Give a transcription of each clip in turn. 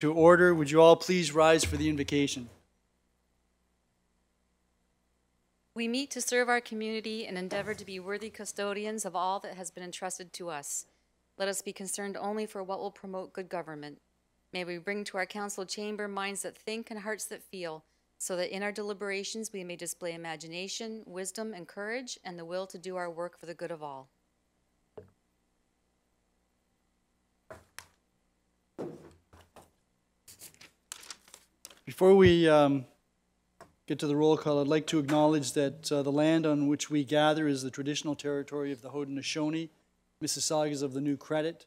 To order. Would you all please rise for the invocation? We meet to serve our community and endeavor to be worthy custodians of all that has been entrusted to us. Let us be concerned only for what will promote good government. May we bring to our council chamber minds that think and hearts that feel, so that in our deliberations we may display imagination, wisdom, and courage, and the will to do our work for the good of all. Before we get to the roll call, I'd like to acknowledge that the land on which we gather is the traditional territory of the Haudenosaunee, Mississaugas of the New Credit,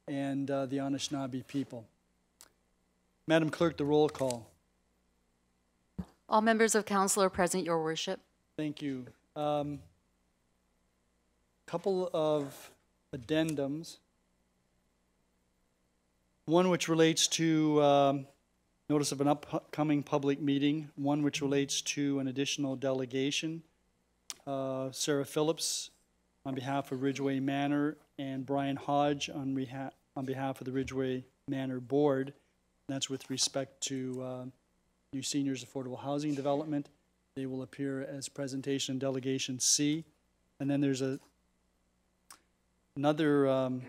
and the Anishinaabe people. Madam Clerk, the roll call. All members of council are present, Your Worship. Thank you. Couple of addendums. One which relates to notice of an upcoming public meeting, one which relates to an additional delegation. Sarah Phillips on behalf of Ridgeway Manor and Brian Hodge on behalf of the Ridgeway Manor Board. And that's with respect to new seniors affordable housing development. They will appear as presentation delegation C. And then there's another, I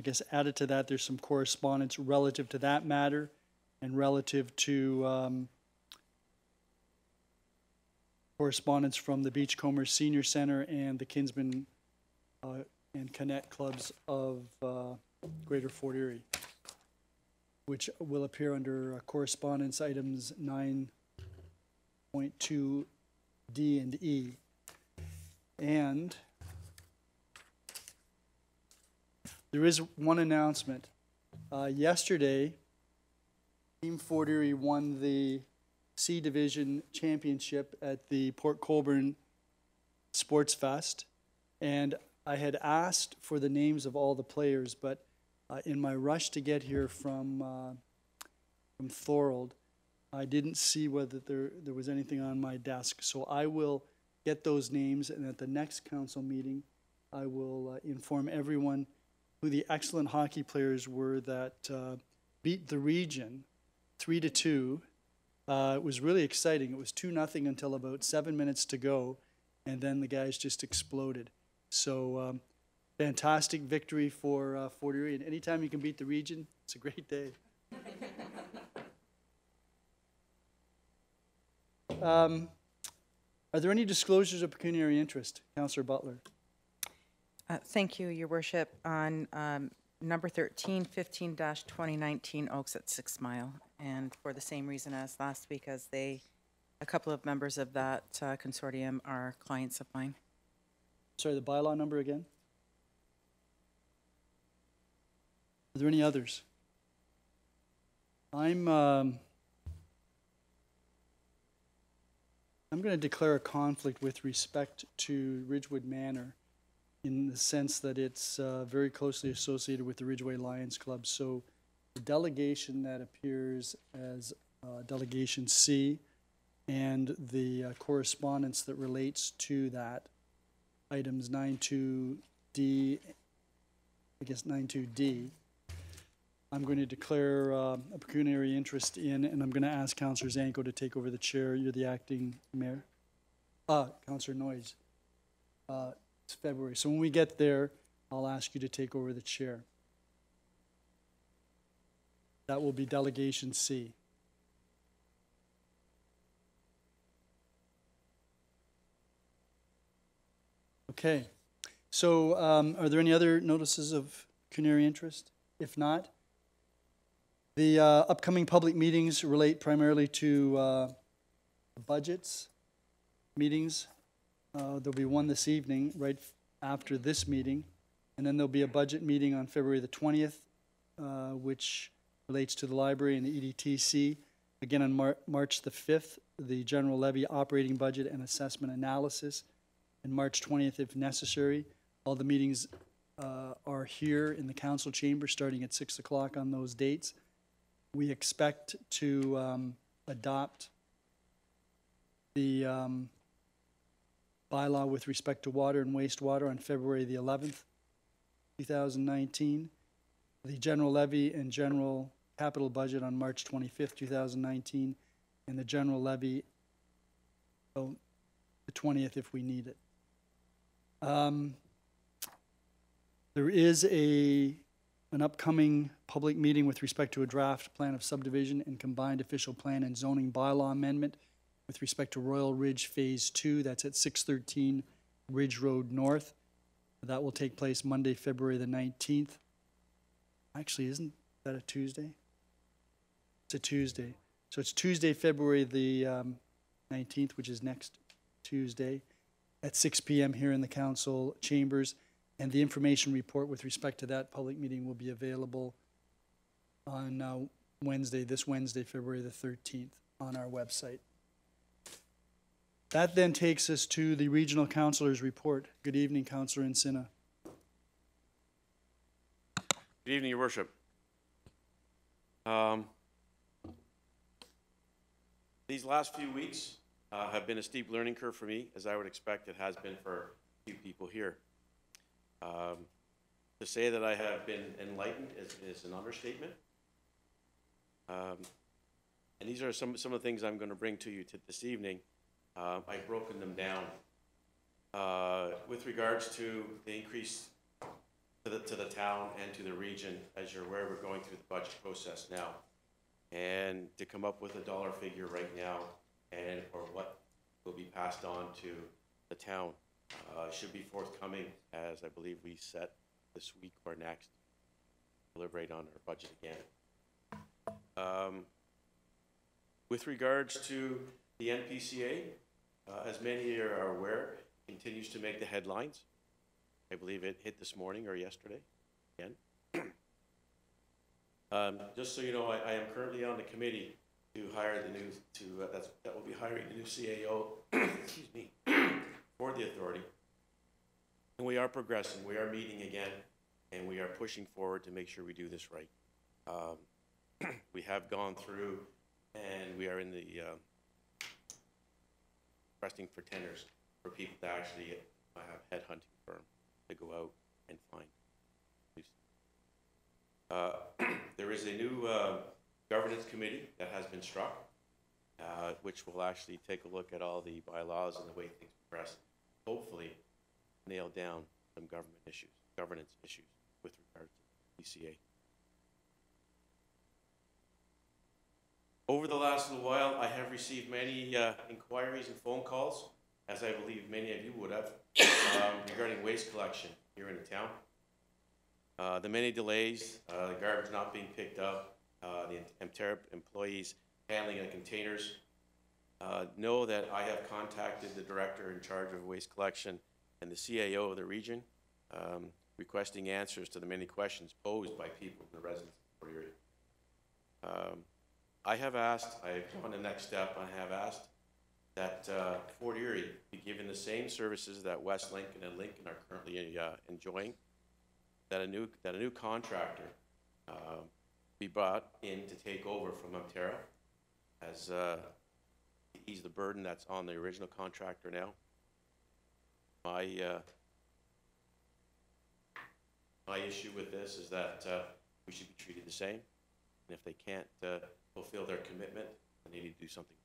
guess added to that, there's some correspondence relative to that matter and relative to correspondence from the Beachcomber Senior Center and the Kinsman and Connect clubs of Greater Fort Erie, which will appear under correspondence items 9.2 D and E. And there is one announcement. Yesterday, Team Fort Erie won the C Division Championship at the Port Colborne Sports Fest, and I had asked for the names of all the players, but in my rush to get here from Thorold, I didn't see whether there was anything on my desk. So I will get those names, and at the next council meeting, I will inform everyone who the excellent hockey players were that beat the region 3-2. It was really exciting. It was 2-0 until about 7 minutes to go, and then the guys just exploded. So fantastic victory for Fort Erie, and anytime you can beat the region, it's a great day. Are there any disclosures of pecuniary interest? Councillor Butler. Thank you, Your Worship. On number 13, 15-2019 Oaks at 6 Mile, and for the same reason as last week, as a couple of members of that consortium are clients of mine. Sorry, the bylaw number again? Are there any others? I'm going to declare a conflict with respect to Ridgewood Manor, in the sense that it's very closely associated with the Ridgeway Lions Club. So the delegation that appears as Delegation C and the correspondence that relates to that, items 9.2D, I guess 9.2D, I'm going to declare a pecuniary interest in, and I'm going to ask Councillor Zanko to take over the chair. You're the acting mayor. Councillor Noyes. It's February. So when we get there, I'll ask you to take over the chair. That will be Delegation C. Okay. So are there any other notices of pecuniary interest? If not, the upcoming public meetings relate primarily to budgets, meetings. There'll be one this evening, right after this meeting, and then there'll be a budget meeting on February the 20th, which relates to the library and the EDTC. Again, on March the 5th, the general levy operating budget and assessment analysis, and March 20th, if necessary. All the meetings are here in the council chamber starting at 6 o'clock on those dates. We expect to adopt the bylaw with respect to water and wastewater on February the 11th, 2019. The general levy and general capital budget on March 25th, 2019, and the general levy the 20th if we need it. There is an upcoming public meeting with respect to a draft plan of subdivision and combined official plan and zoning bylaw amendment with respect to Royal Ridge Phase 2. That's at 613 Ridge Road North. That will take place Monday, February the 19th. Actually, isn't that a Tuesday? It's a Tuesday. So it's Tuesday, February the 19th, which is next Tuesday, at 6 p.m. here in the council chambers. And the information report with respect to that public meeting will be available on this Wednesday, February the 13th, on our website. That then takes us to the regional councilor's report. Good evening, Councilor Encina. Good evening, Your Worship. These last few weeks have been a steep learning curve for me, as I would expect it has been for a few people here. To say that I have been enlightened is an understatement. And these are some of the things I'm going to bring to you this evening. I've broken them down with regards to the increase to the town and to the region. As you're aware, we're going through the budget process now, and to come up with a dollar figure right now and or what will be passed on to the town should be forthcoming, as I believe we set this week or next deliberate on our budget again. With regards to the NPCA, as many are aware, continues to make the headlines. I believe it hit this morning or yesterday again. Just so you know, I am currently on the committee to hire the new that will be hiring the new CAO excuse me, for the authority. And we are progressing. We are meeting again, and we are pushing forward to make sure we do this right. We have gone through, and we are in the requesting for tenders for people to actually have headhunting firm to go out and find. There is a new governance committee that has been struck, which will actually take a look at all the bylaws and the way things progress. Hopefully, nail down some governance issues with regard to PCA. Over the last little while, I have received many inquiries and phone calls, as I believe many of you would have, regarding waste collection here in the town. The many delays, the garbage not being picked up, the Emterra employees handling the containers. Know that I have contacted the director in charge of waste collection and the CAO of the region, requesting answers to the many questions posed by people and the residents of Erie. I have asked, I've gone the next step, I have asked that Fort Erie be given the same services that West Lincoln and Lincoln are currently enjoying, that a new contractor be brought in to take over from Emterra as ease the burden that's on the original contractor now. My issue with this is that we should be treated the same, and if they can't fulfill their commitment, then they need to do something.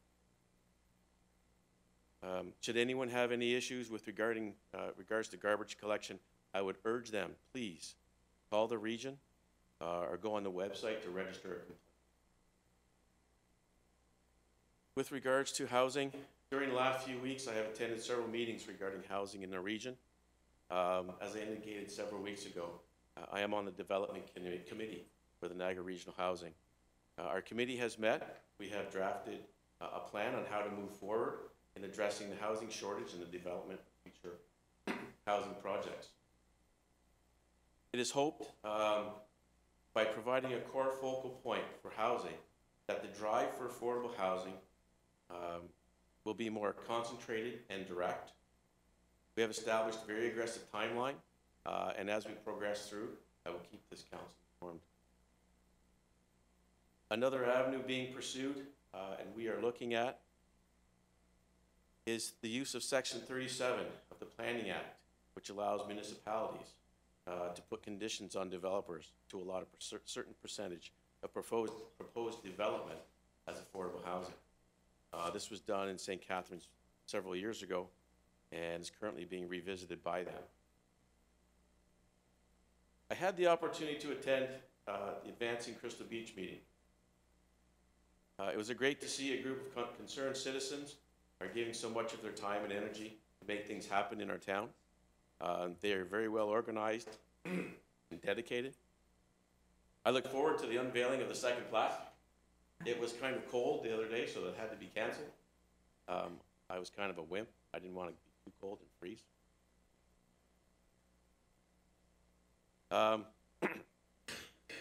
Should anyone have any issues with regards to garbage collection, I would urge them, please, call the region or go on the website to register a complaint. With regards to housing, during the last few weeks, I have attended several meetings regarding housing in the region. As I indicated several weeks ago, I am on the development committee for the Niagara Regional Housing. Our committee has met. We have drafted a plan on how to move forward in addressing the housing shortage and the development of future housing projects. It is hoped by providing a core focal point for housing that the drive for affordable housing will be more concentrated and direct. We have established a very aggressive timeline, and as we progress through, I will keep this council informed. Another avenue being pursued, and we are looking at, is the use of Section 37 of the Planning Act, which allows municipalities to put conditions on developers to allot a certain percentage a proposed development as affordable housing. This was done in St. Catharines several years ago and is currently being revisited by them. I had the opportunity to attend the Advancing Crystal Beach meeting. It was great to see a group of concerned citizens are giving so much of their time and energy to make things happen in our town. They are very well organized and dedicated. I look forward to the unveiling of the second class. It was kind of cold the other day, so that had to be canceled. I was kind of a wimp. I didn't want to be too cold and freeze.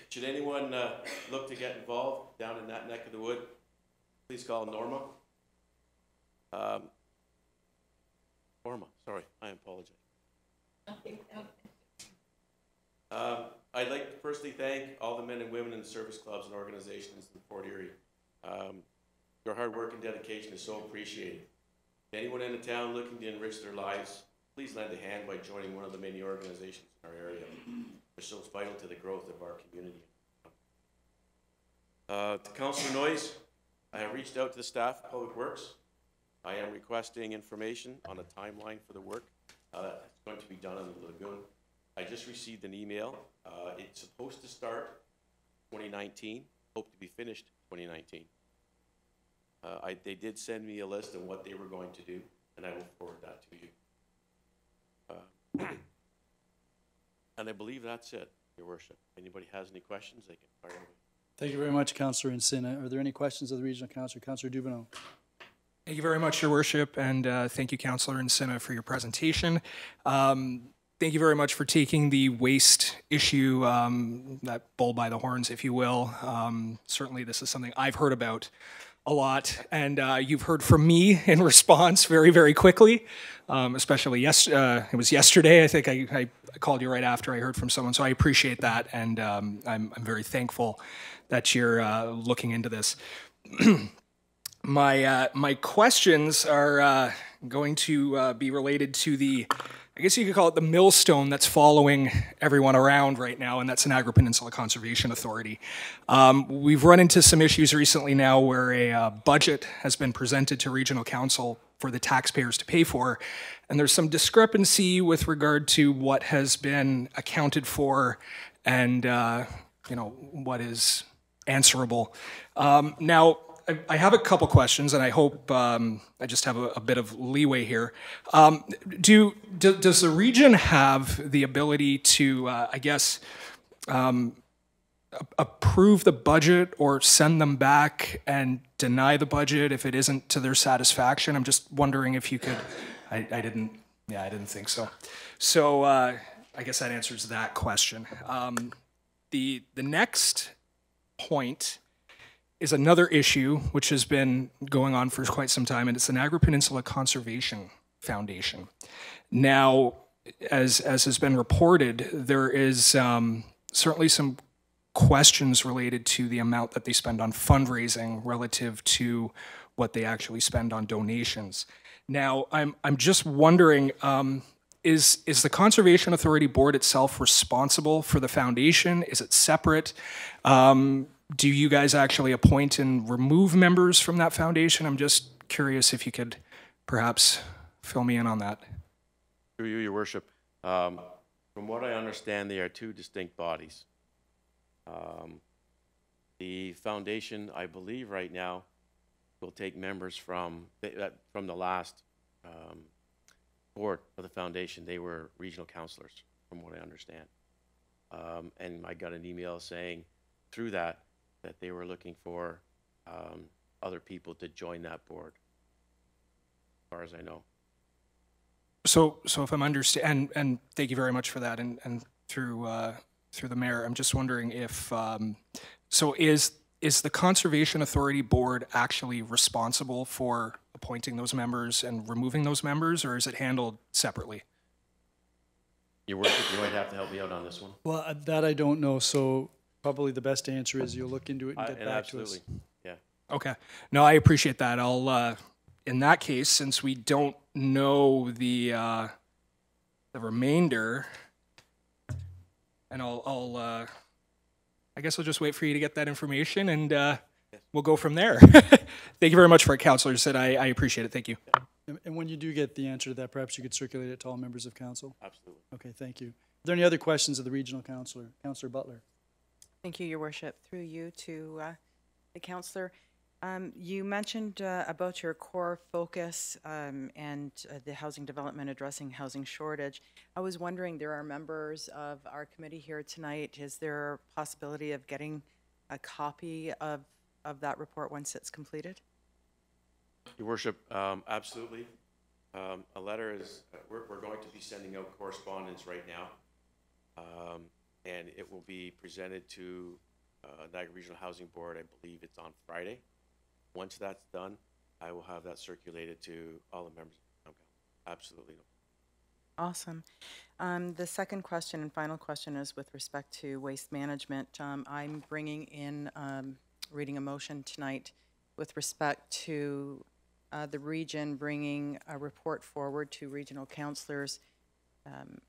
Should anyone look to get involved down in that neck of the wood, please call Norma. Norma, sorry, I apologize. I'd like to personally thank all the men and women in the service clubs and organizations in Fort Erie. Your hard work and dedication is so appreciated. Anyone in the town looking to enrich their lives, please lend a hand by joining one of the many organizations in our area. They're so vital to the growth of our community. To Councillor Noyes, I have reached out to the staff of Public Works. I am requesting information on a timeline for the work that's going to be done on the lagoon. I just received an email. It's supposed to start 2019, hope to be finished 2019. They did send me a list of what they were going to do, and I will forward that to you. And I believe that's it, Your Worship. If anybody has any questions, they can fire away. Thank you very much, Councillor Encina. Are there any questions of the regional councillor? Councillor Dubineau. Thank you very much, Your Worship, and thank you, Councillor Encina, for your presentation. Thank you very much for taking the waste issue, that bull by the horns, if you will. Certainly this is something I've heard about a lot, and you've heard from me in response very, very quickly, especially it was yesterday. I think I called you right after I heard from someone, so I appreciate that, and I'm very thankful that you're looking into this. My questions are going to be related to the, I guess you could call it the millstone that's following everyone around right now, and that's an Agri-Peninsula Conservation Authority. We've run into some issues recently now where a budget has been presented to Regional Council for the taxpayers to pay for, and there's some discrepancy with regard to what has been accounted for and you know, what is answerable. Now, I have a couple questions, and I hope I just have a bit of leeway here. Does the region have the ability to, I guess, approve the budget or send them back and deny the budget if it isn't to their satisfaction? I'm just wondering if you could. I didn't think so. So I guess that answers that question. The next point is another issue which has been going on for quite some time, and it's an Agri-Peninsula Conservation Foundation. Now, as has been reported, there is certainly some questions related to the amount that they spend on fundraising relative to what they actually spend on donations. Now, I'm just wondering, is the Conservation Authority Board itself responsible for the foundation? Is it separate? Do you guys actually appoint and remove members from that foundation? I'm just curious if you could perhaps fill me in on that. Through you, Your Worship. From what I understand, they are two distinct bodies. The foundation, I believe right now, will take members from the last board of the foundation. They were regional councillors, from what I understand. And I got an email saying through that they were looking for other people to join that board, as far as I know. So if I'm understanding, and thank you very much for that, and through the mayor, I'm just wondering if, so is the Conservation Authority Board actually responsible for appointing those members and removing those members, or is it handled separately? Your Worship, you might have to help me out on this one. Well, that I don't know, so probably the best answer is you'll look into it and get back to us. Yeah. Okay. No, I appreciate that. I'll, in that case, since we don't know the remainder, and I'll I guess I'll just wait for you to get that information, and we'll go from there. Thank you very much for it, Councillor Sid. I appreciate it. Thank you. And when you do get the answer to that, perhaps you could circulate it to all members of council? Absolutely. Okay, thank you. Are there any other questions of the regional councillor? Councillor Butler. Thank you, Your Worship. Through you to the councillor. You mentioned about your core focus and the housing development addressing housing shortage. I was wondering, there are members of our committee here tonight. Is there a possibility of getting a copy of that report once it's completed? Your Worship, absolutely. A letter is, we're going to be sending out correspondence right now, and it will be presented to Niagara Regional Housing Board. I believe it's on Friday. Once that's done, I will have that circulated to all the members of the town council. Absolutely. Awesome. The second question and final question is with respect to waste management. I'm bringing in, reading a motion tonight with respect to the region bringing a report forward to regional councillors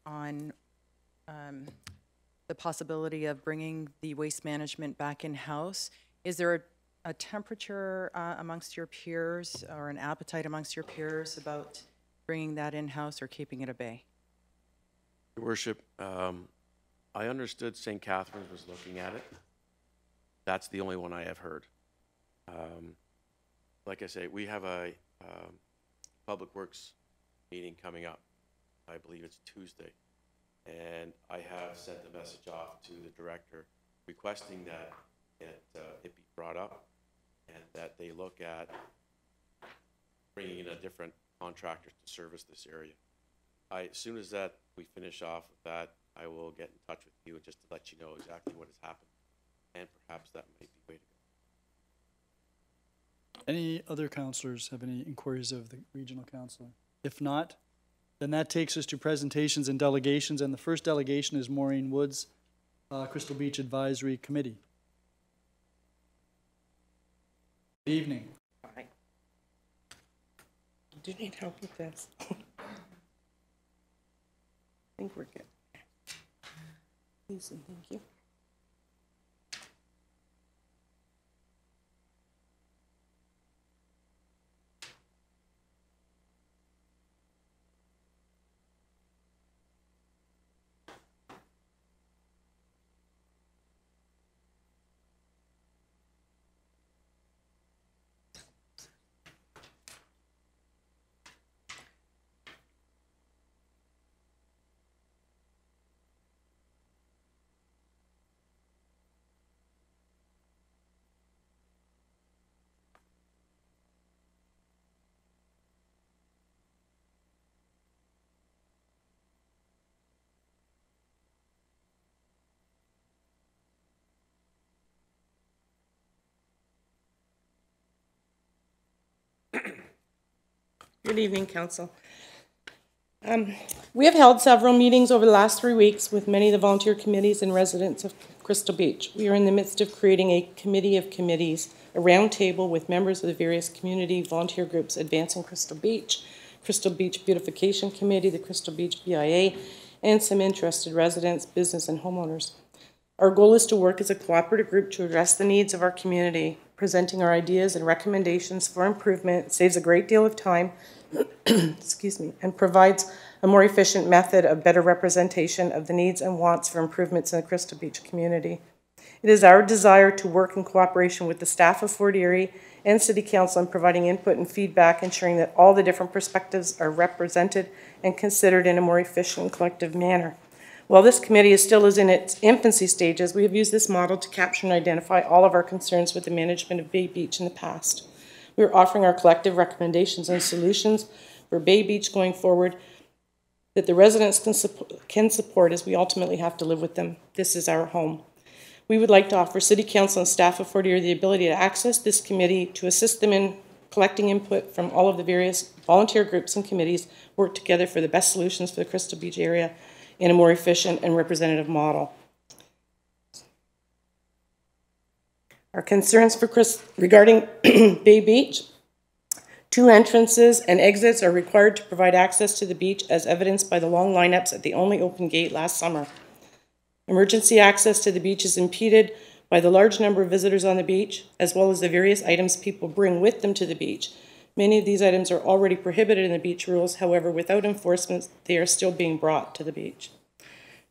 on the possibility of bringing the waste management back in-house. Is there a temperature amongst your peers or an appetite amongst your peers about bringing that in-house or keeping it at bay? Your Worship, I understood St. Catharines was looking at it. That's the only one I have heard. Like I say, we have a Public Works meeting coming up. I believe it's Tuesday. And I have sent a message off to the director requesting that it be brought up and that they look at bringing in a different contractor to service this area. As soon as that we finish off with that, I will get in touch with you just to let you know exactly what has happened, and perhaps that might be the way to go. Any other councillors have any inquiries of the regional councillor? If not, then that takes us to presentations and delegations, and the first delegation is Maureen Woods, Crystal Beach Advisory Committee. Good evening. Hi. Do you need help with this? I think we're good. Please and thank you. Good evening, Council. We have held several meetings over the last 3 weeks with many of the volunteer committees and residents of Crystal Beach. We are in the midst of creating a committee of committees, a round table with members of the various community volunteer groups advancing Crystal Beach Beautification Committee, the Crystal Beach BIA, and some interested residents, business, and homeowners. Our goal is to work as a cooperative group to address the needs of our community. Presenting our ideas and recommendations for improvement saves a great deal of time excuse me, and provides a more efficient method of better representation of the needs and wants for improvements in the Crystal Beach community. It is our desire to work in cooperation with the staff of Fort Erie and City Council in providing input and feedback, ensuring that all the different perspectives are represented and considered in a more efficient and collective manner. While this committee still is in its infancy stages, we have used this model to capture and identify all of our concerns with the management of Bay Beach in the past. We are offering our collective recommendations and solutions for Bay Beach going forward that the residents can support as we ultimately have to live with them. This is our home. We would like to offer City Council and staff of Fort Erie the ability to access this committee to assist them in collecting input from all of the various volunteer groups and committees, work together for the best solutions for the Crystal Beach area in a more efficient and representative model. Our concerns regarding Bay Beach: 2 entrances and exits are required to provide access to the beach, as evidenced by the long lineups at the only open gate last summer. Emergency access to the beach is impeded by the large number of visitors on the beach, as well as the various items people bring with them to the beach. Many of these items are already prohibited in the beach rules. However, without enforcement, they are still being brought to the beach.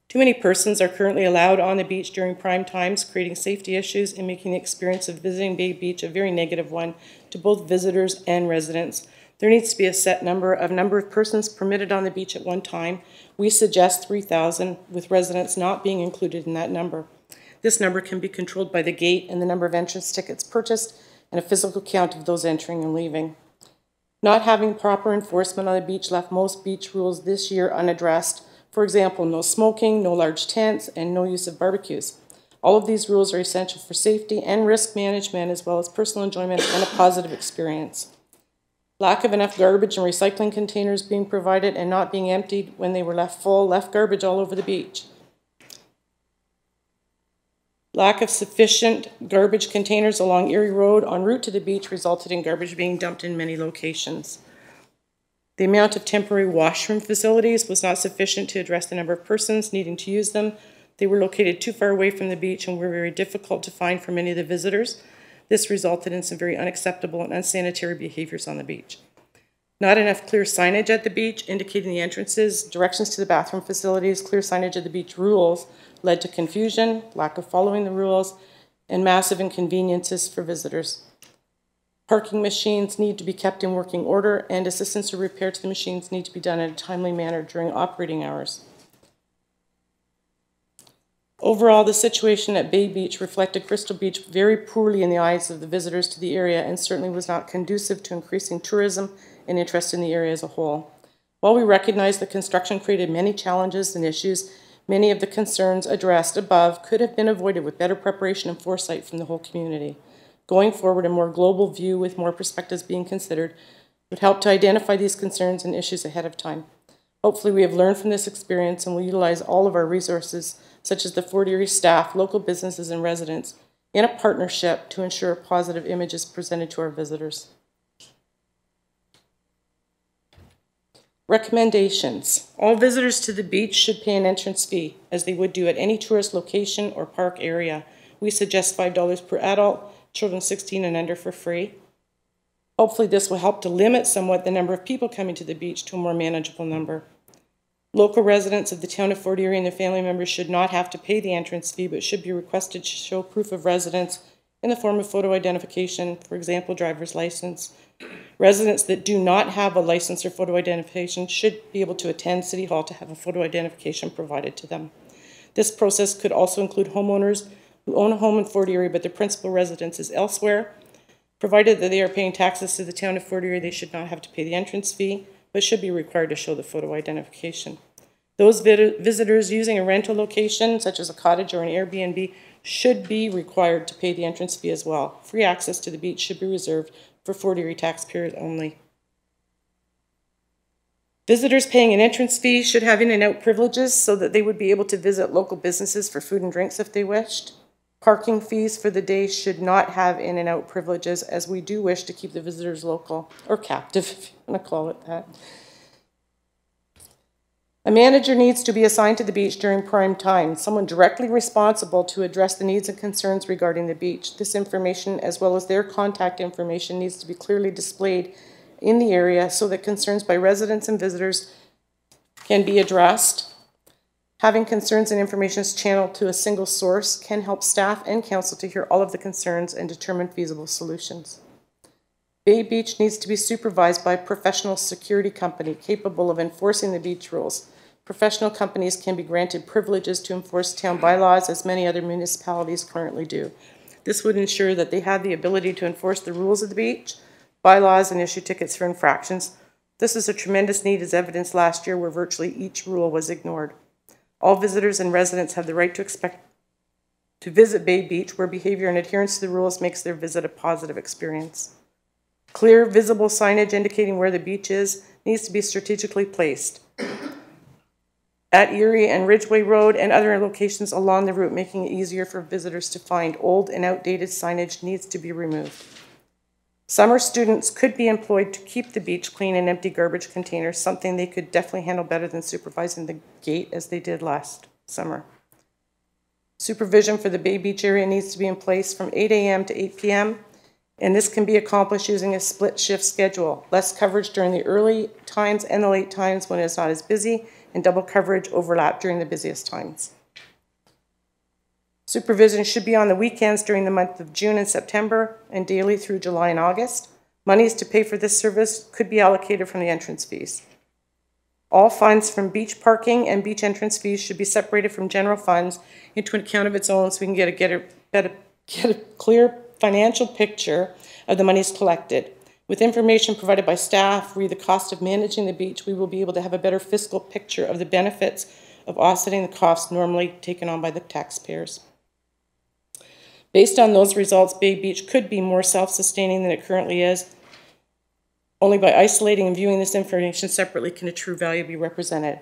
Too many persons are currently allowed on the beach during prime times, creating safety issues and making the experience of visiting Bay Beach a very negative one to both visitors and residents. There needs to be a set number of persons permitted on the beach at one time. We suggest 3,000, with residents not being included in that number. This number can be controlled by the gate and the number of entrance tickets purchased and a physical count of those entering and leaving. Not having proper enforcement on the beach left most beach rules this year unaddressed. For example, no smoking, no large tents, and no use of barbecues. All of these rules are essential for safety and risk management, as well as personal enjoyment and a positive experience. Lack of enough garbage and recycling containers being provided and not being emptied when they were left full left garbage all over the beach. Lack of sufficient garbage containers along Erie Road en route to the beach resulted in garbage being dumped in many locations. The amount of temporary washroom facilities was not sufficient to address the number of persons needing to use them. They were located too far away from the beach and were very difficult to find for many of the visitors. This resulted in some very unacceptable and unsanitary behaviors on the beach. Not enough clear signage at the beach indicating the entrances, directions to the bathroom facilities, clear signage of the beach rules led to confusion, lack of following the rules, and massive inconveniences for visitors. Parking machines need to be kept in working order, and assistance or repair to the machines need to be done in a timely manner during operating hours. Overall, the situation at Bay Beach reflected Crystal Beach very poorly in the eyes of the visitors to the area and certainly was not conducive to increasing tourism and interest in the area as a whole. While we recognize that construction created many challenges and issues, many of the concerns addressed above could have been avoided with better preparation and foresight from the whole community. Going forward, a more global view with more perspectives being considered would help to identify these concerns and issues ahead of time. Hopefully, we have learned from this experience and will utilize all of our resources, such as the Fort Erie staff, local businesses, and residents, in a partnership to ensure a positive image is presented to our visitors. Recommendations. All visitors to the beach should pay an entrance fee, as they would do at any tourist location or park area. We suggest $5 per adult, children 16 and under for free. Hopefully this will help to limit somewhat the number of people coming to the beach to a more manageable number. Local residents of the town of Fort Erie and their family members should not have to pay the entrance fee, but should be requested to show proof of residence in the form of photo identification, for example, driver's license. Residents that do not have a license or photo identification should be able to attend City Hall to have a photo identification provided to them. This process could also include homeowners who own a home in Fort Erie but their principal residence is elsewhere. Provided that they are paying taxes to the town of Fort Erie, they should not have to pay the entrance fee, but should be required to show the photo identification. Those visitors using a rental location, such as a cottage or an Airbnb, should be required to pay the entrance fee as well. Free access to the beach should be reserved for Fort Erie taxpayers only. Visitors paying an entrance fee should have in-and-out privileges so that they would be able to visit local businesses for food and drinks if they wished. Parking fees for the day should not have in-and-out privileges, as we do wish to keep the visitors local, or captive, if you want to call it that. A manager needs to be assigned to the beach during prime time, someone directly responsible to address the needs and concerns regarding the beach. This information, as well as their contact information, needs to be clearly displayed in the area so that concerns by residents and visitors can be addressed. Having concerns and information channeled to a single source can help staff and council to hear all of the concerns and determine feasible solutions. Bay Beach needs to be supervised by a professional security company capable of enforcing the beach rules. Professional companies can be granted privileges to enforce town bylaws, as many other municipalities currently do. This would ensure that they have the ability to enforce the rules of the beach, bylaws, and issue tickets for infractions. This is a tremendous need, as evidenced last year, where virtually each rule was ignored. All visitors and residents have the right to expect to visit Bay Beach, where behavior and adherence to the rules makes their visit a positive experience. Clear, visible signage indicating where the beach is needs to be strategically placed at Erie and Ridgeway Road and other locations along the route, making it easier for visitors to find. Old and outdated signage needs to be removed. Summer students could be employed to keep the beach clean and empty garbage containers, something they could definitely handle better than supervising the gate as they did last summer. Supervision for the Bay Beach area needs to be in place from 8 a.m. to 8 p.m., and this can be accomplished using a split shift schedule, less coverage during the early times and the late times when it's not as busy, and double coverage overlap during the busiest times. Supervision should be on the weekends during the month of June and September, and daily through July and August. Monies to pay for this service could be allocated from the entrance fees. All funds from beach parking and beach entrance fees should be separated from general funds into an account of its own so we can get a clear financial picture of the monies collected. With information provided by staff re the cost of managing the beach, we will be able to have a better fiscal picture of the benefits of offsetting the costs normally taken on by the taxpayers. Based on those results, Bay Beach could be more self-sustaining than it currently is. Only by isolating and viewing this information separately can a true value be represented.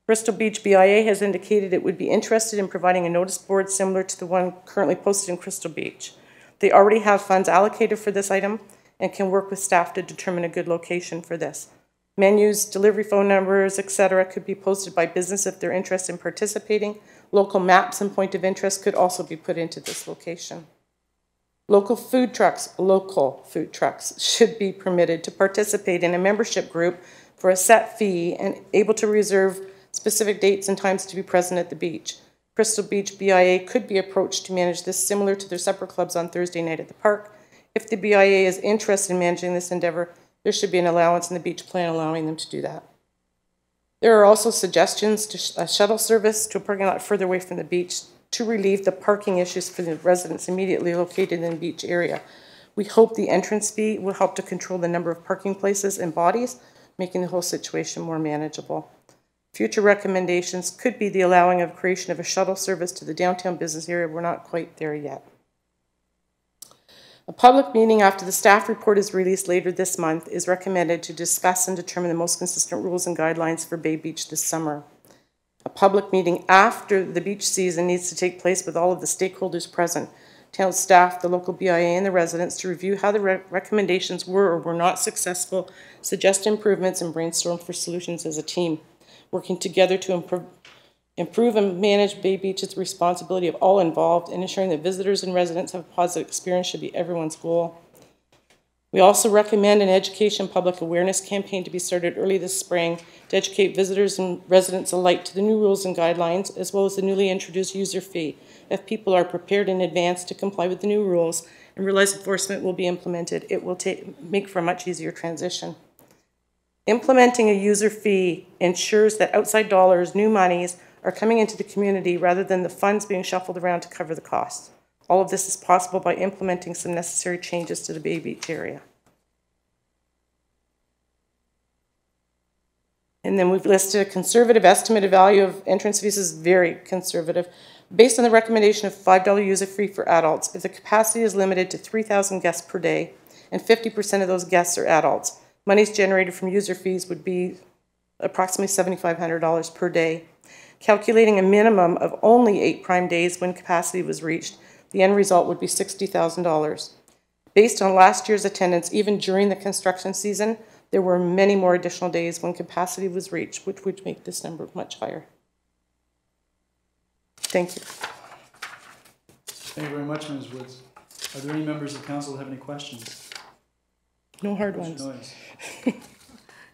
Crystal Beach BIA has indicated it would be interested in providing a notice board similar to the one currently posted in Crystal Beach. They already have funds allocated for this item and can work with staff to determine a good location for this. Menus, delivery phone numbers, etc. could be posted by business if they're interested in participating. Local maps and point of interest could also be put into this location. Local food trucks should be permitted to participate in a membership group for a set fee and able to reserve specific dates and times to be present at the beach. Crystal Beach BIA could be approached to manage this similar to their supper clubs on Thursday night at the park. If the BIA is interested in managing this endeavor, there should be an allowance in the beach plan allowing them to do that. There are also suggestions to a shuttle service to a parking lot further away from the beach to relieve the parking issues for the residents immediately located in the beach area. We hope the entrance fee will help to control the number of parking places and bodies, making the whole situation more manageable. Future recommendations could be the allowing of creation of a shuttle service to the downtown business area. We're not quite there yet. A public meeting after the staff report is released later this month is recommended to discuss and determine the most consistent rules and guidelines for Bay Beach this summer. A public meeting after the beach season needs to take place with all of the stakeholders present, town staff, the local BIA, and the residents to review how the recommendations were or were not successful, suggest improvements, and brainstorm for solutions as a team. Working together to improve and manage Bay Beach is the responsibility of all involved, and ensuring that visitors and residents have a positive experience should be everyone's goal. We also recommend an education public awareness campaign to be started early this spring to educate visitors and residents alike to the new rules and guidelines, as well as the newly introduced user fee. If people are prepared in advance to comply with the new rules and realize enforcement will be implemented, it will make for a much easier transition. Implementing a user fee ensures that outside dollars, new monies, are coming into the community rather than the funds being shuffled around to cover the costs. All of this is possible by implementing some necessary changes to the Bay Beach area. And then we've listed a conservative estimated value of entrance fees is very conservative. Based on the recommendation of $5 user fee for adults, if the capacity is limited to 3,000 guests per day and 50% of those guests are adults, monies generated from user fees would be approximately $7,500 per day. Calculating a minimum of only 8 prime days when capacity was reached, the end result would be $60,000. Based on last year's attendance, even during the construction season, there were many more additional days when capacity was reached, which would make this number much higher. Thank you. Thank you very much, Ms. Woods. Are there any members of council that have any questions? No hard ones. Noise.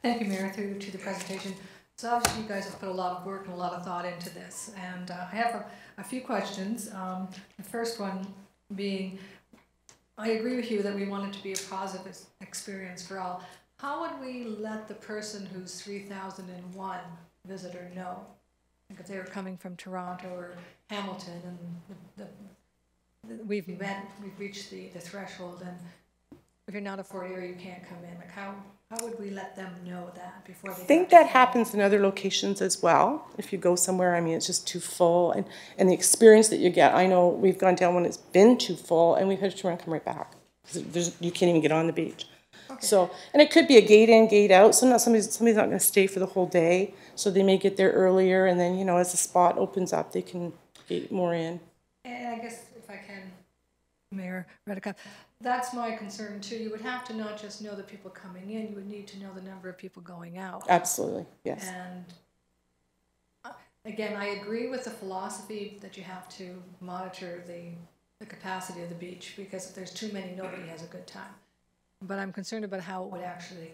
Thank you, Mayor, through to the presentation. So obviously you guys have put a lot of work and a lot of thought into this, and I have a few questions. The first one being, I agree with you that we want it to be a positive experience for all. How would we let the person who's 3001 visitor know? Like if they were coming from Toronto or Hamilton and we've reached the threshold, and if you're not a Fort Erie, you can't come in. Like how would we let them know that before they? I think that happens in other locations as well. If you go somewhere, I mean, it's just too full, and the experience that you get. I know we've gone down when it's been too full, and we've had to turn and come right back. You can't even get on the beach. Okay. So, and it could be a gate in, gate out. So not somebody's not going to stay for the whole day. So they may get there earlier, and then as the spot opens up, they can get more in. And I guess if I can, Mayor Redica, that's my concern too. You would have to not just know the people coming in, you would need to know the number of people going out. Absolutely, yes. And again, I agree with the philosophy that you have to monitor the capacity of the beach, because if there's too many, nobody has a good time. But I'm concerned about how it would actually.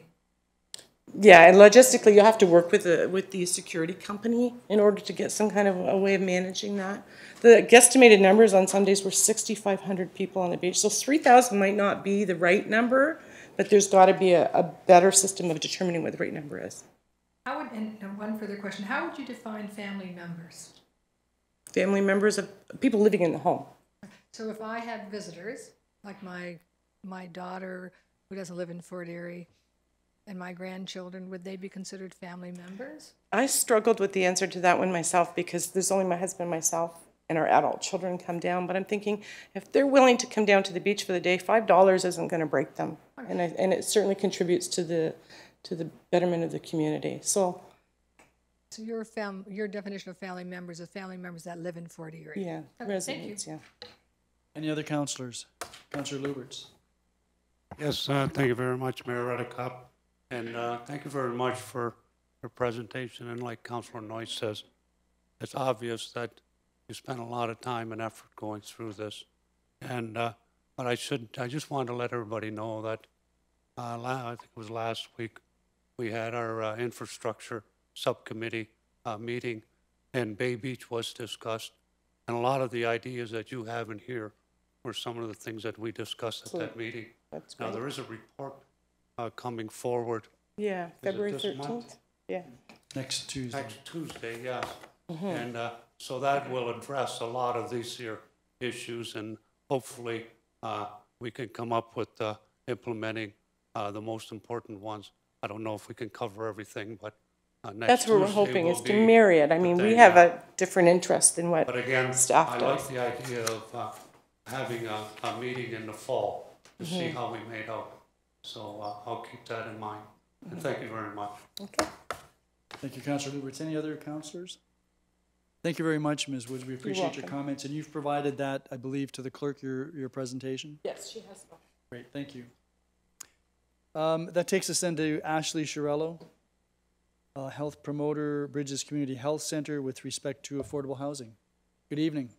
Yeah, and logistically, you'll have to work with the security company in order to get some kind of a way of managing that. The guesstimated numbers on Sundays were 6,500 people on the beach, so 3,000 might not be the right number, but there's got to be a better system of determining what the right number is. How would, and one further question, how would you define family members? Family members of people living in the home. So if I had visitors, like my daughter who doesn't live in Fort Erie, and my grandchildren, would they be considered family members? I struggled with the answer to that one myself because there's only my husband, myself, and our adult children come down. But I'm thinking if they're willing to come down to the beach for the day, $5 isn't going to break them, and it certainly contributes to the betterment of the community. So your definition of family members is family members that live in Fort Erie. yeah, Okay, residents. Yeah. Any other councillors? Councillor Luberts. Yes, thank you very much, Mayor Reddecup. And thank you very much for your presentation. And like Councillor Noyce says, it's obvious that you spent a lot of time and effort going through this. And but I just wanted to let everybody know that I think it was last week, we had our infrastructure subcommittee meeting, and Bay Beach was discussed. And a lot of the ideas that you have in here were some of the things that we discussed at that meeting. That's Now, great. there is a report coming forward. Yeah, February this 13th. month? Yeah. Next Tuesday. Next Tuesday, yes. And so that will address a lot of these here issues, and hopefully we can come up with implementing the most important ones. I don't know if we can cover everything, but next That's what we're Tuesday hoping, will is to be- marry it. I mean, but we then, have yeah. a different interest in what But again, staff I does. like the idea of having a meeting in the fall to see how we made out. So I'll keep that in mind. And thank you very much. Okay. Thank you, Councillor Luberts. Any other councillors? Thank you very much, Ms. Woods. We appreciate your welcome. comments, and you've provided that, I believe, to the clerk, your presentation. Yes, she has. Great, thank you. That takes us then to Ashley Chiarello, Health Promoter, Bridges Community Health Center, with respect to affordable housing. Good evening.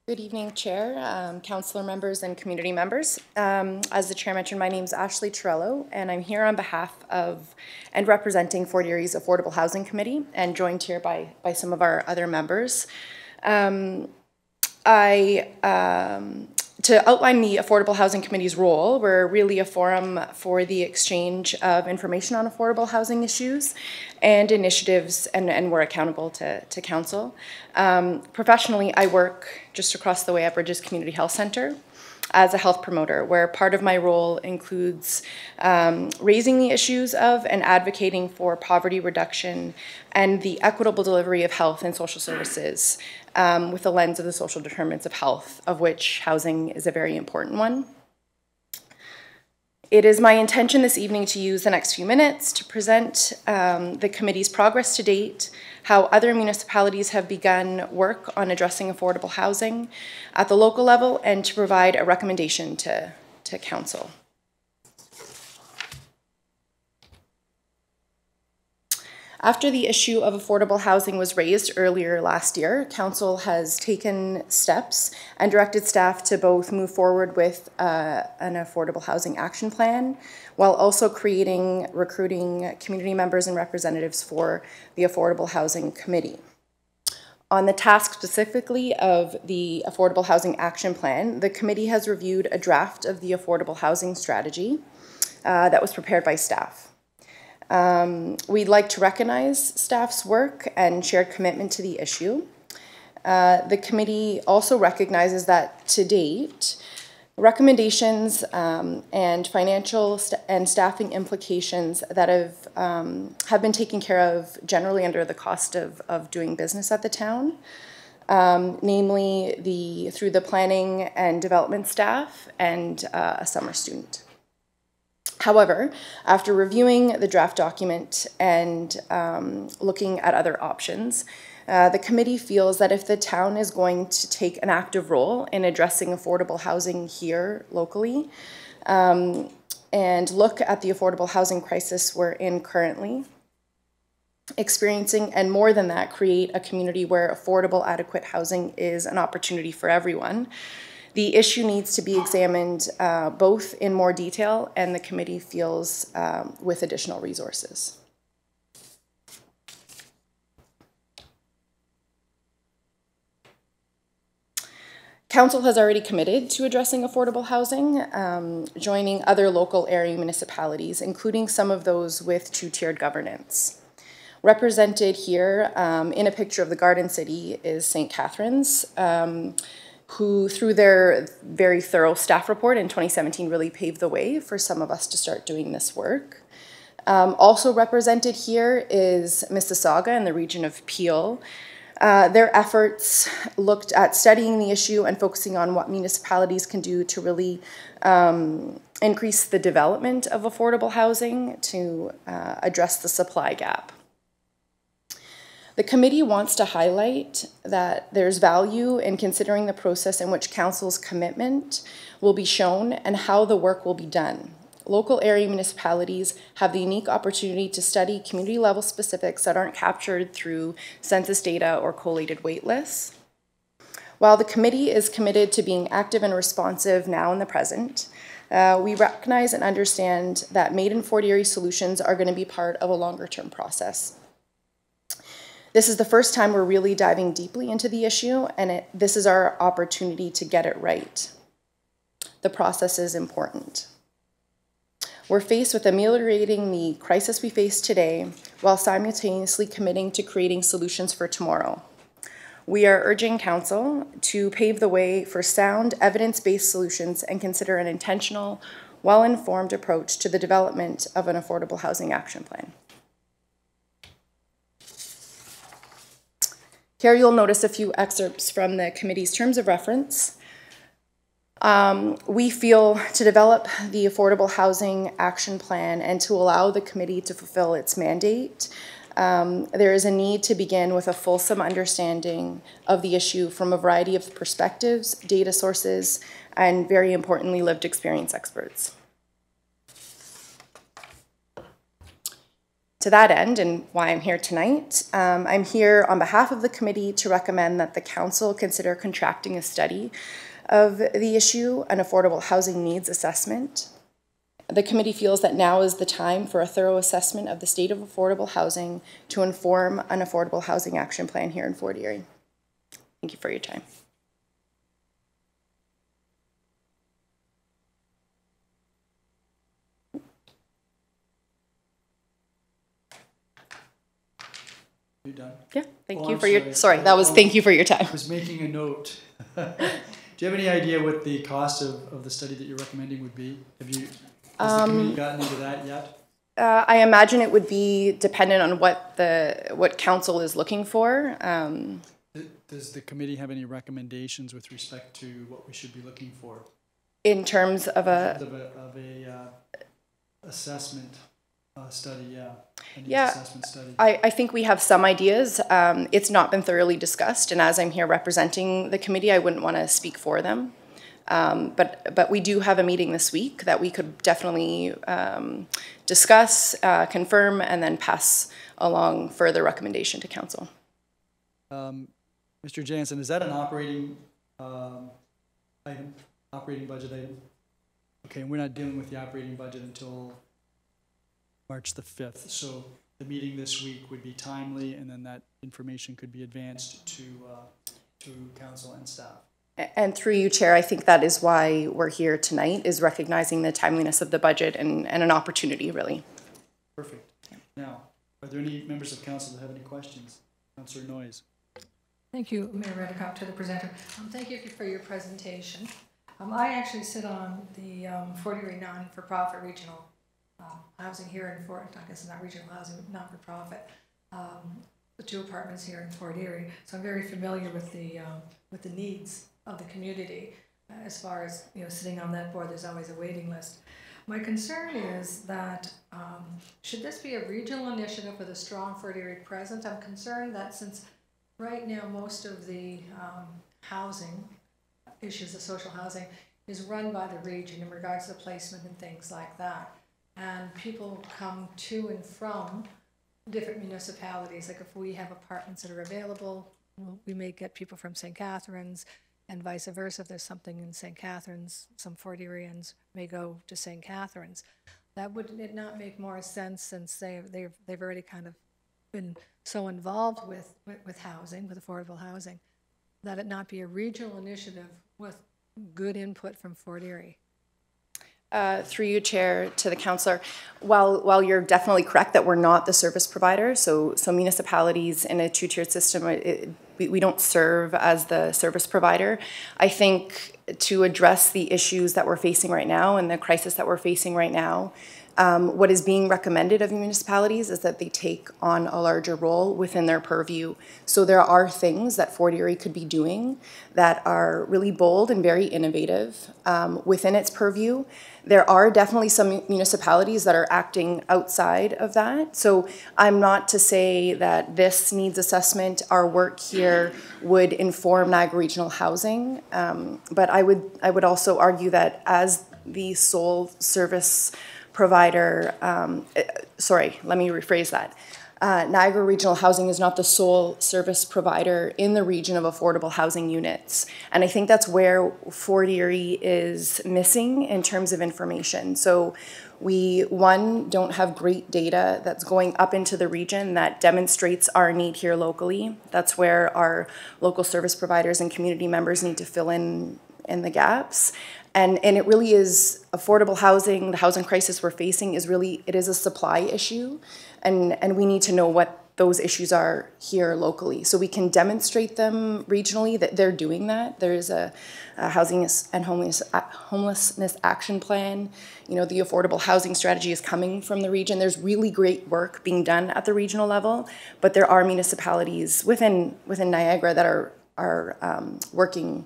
Good evening, Chair, councillor members, and community members. As the Chair mentioned, my name is Ashley Chiarello, and I'm here on behalf of and representing Fort Erie's Affordable Housing Committee, and joined here by some of our other members. To outline the Affordable Housing Committee's role, we're really a forum for the exchange of information on affordable housing issues and initiatives, and we're accountable to Council. Professionally, I work just across the way at Bridges Community Health Center as a health promoter, where part of my role includes raising the issues of and advocating for poverty reduction and the equitable delivery of health and social services with the lens of the social determinants of health, of which housing is a very important one. It is my intention this evening to use the next few minutes to present the committee's progress to date, how other municipalities have begun work on addressing affordable housing at the local level, and to provide a recommendation to Council. After the issue of affordable housing was raised earlier last year, Council has taken steps and directed staff to both move forward with an affordable housing action plan, while also recruiting community members and representatives for the Affordable Housing Committee. On the task specifically of the Affordable Housing Action Plan, the committee has reviewed a draft of the Affordable Housing Strategy that was prepared by staff. We'd like to recognize staff's work and shared commitment to the issue. The committee also recognizes that to date, Recommendations and financial and staffing implications that have been taken care of generally under the cost of doing business at the town, namely through the planning and development staff and a summer student. However, after reviewing the draft document and looking at other options, the committee feels that if the town is going to take an active role in addressing affordable housing here locally, and look at the affordable housing crisis we're in currently, experiencing, and more than that, create a community where affordable, adequate housing is an opportunity for everyone, the issue needs to be examined both in more detail, and the committee feels with additional resources. Council has already committed to addressing affordable housing, joining other local area municipalities, including some of those with two-tiered governance. Represented here in a picture of the Garden City is St. Catharines, who through their very thorough staff report in 2017 really paved the way for some of us to start doing this work. Also represented here is Mississauga in the region of Peel. Their efforts looked at studying the issue and focusing on what municipalities can do to really increase the development of affordable housing to address the supply gap. The committee wants to highlight that there's value in considering the process in which council's commitment will be shown and how the work will be done. Local area municipalities have the unique opportunity to study community level specifics that aren't captured through census data or collated wait lists. While the committee is committed to being active and responsive now in the present, we recognize and understand that Made in Fort Erie solutions are going to be part of a longer term process. This is the first time we're really diving deeply into the issue, and this is our opportunity to get it right. The process is important. We're faced with ameliorating the crisis we face today while simultaneously committing to creating solutions for tomorrow. We are urging Council to pave the way for sound, evidence-based solutions and consider an intentional, well-informed approach to the development of an affordable housing action plan. Here you'll notice a few excerpts from the committee's terms of reference. We feel to develop the Affordable Housing Action Plan and to allow the committee to fulfill its mandate, there is a need to begin with a fulsome understanding of the issue from a variety of perspectives, data sources, and very importantly, lived experience experts. To that end, and why I'm here tonight, I'm here on behalf of the committee to recommend that the council consider contracting a study of the issue, an affordable housing needs assessment. The committee feels that now is the time for a thorough assessment of the state of affordable housing to inform an affordable housing action plan here in Fort Erie. Thank you for your time. You done? Yeah, thank Oh, you I'm for your, sorry, that was thank you for your time. I was making a note. Do you have any idea what the cost of the study that you're recommending would be? Has the committee gotten into that yet? I imagine it would be dependent on what council is looking for. Does the committee have any recommendations with respect to what we should be looking for? In terms of a assessment study, yeah. Yeah, assessment study. I think we have some ideas. It's not been thoroughly discussed, and as I'm here representing the committee, I wouldn't want to speak for them. But we do have a meeting this week that we could definitely discuss, confirm, and then pass along further recommendation to council. Mr. Jansen, is that an operating item, operating budget item? Okay, and we're not dealing with the operating budget until March the 5th. So the meeting this week would be timely, and then that information could be advanced to council and staff. And through you, Chair, I think that is why we're here tonight, is recognizing the timeliness of the budget and an opportunity, really. Perfect. Yeah. Now, are there any members of council that have any questions? Councillor Noyes. Thank you, Mayor Redicott, to the presenter. Thank you for your presentation. I actually sit on the Fort Erie non-for-profit regional housing here in Fort, I guess not regional housing, but not-for-profit, the 2 apartments here in Fort Erie. So I'm very familiar with the needs of the community. As far as, you know, sitting on that board, there's always a waiting list. My concern is that should this be a regional initiative with a strong Fort Erie presence? I'm concerned that since right now most of the housing issues of social housing is run by the region in regards to placement and things like that, and people come to and from different municipalities. Like if we have apartments that are available, we may get people from St. Catharines, and vice versa. If there's something in St. Catharines, some Fort Erieans may go to St. Catharines. That would it not make more sense, since they've already kind of been so involved with housing, with affordable housing, that it not be a regional initiative with good input from Fort Erie? Through you, Chair, to the councillor, while you're definitely correct that we're not the service provider, so municipalities in a 2-tiered system, we don't serve as the service provider. I think to address the issues that we're facing right now and the crisis that we're facing right now, what is being recommended of municipalities is that they take on a larger role within their purview. So there are things that Fort Erie could be doing that are really bold and very innovative within its purview. There are definitely some municipalities that are acting outside of that. So I'm not to say that this needs assessment, our work here would inform Niagara Regional Housing, but I would also argue that as the sole service provider, sorry, let me rephrase that. Niagara Regional Housing is not the sole service provider in the region of affordable housing units. And I think that's where Fort Erie is missing in terms of information. So we, one, don't have great data that's going up into the region that demonstrates our need here locally. That's where our local service providers and community members need to fill in the gaps. And it really is affordable housing, the housing crisis we're facing is really, it is a supply issue. And we need to know what those issues are here locally. So we can demonstrate them regionally that they're doing that. There is a housing and homelessness action plan. You know, the affordable housing strategy is coming from the region. There's really great work being done at the regional level, but there are municipalities within Niagara that are working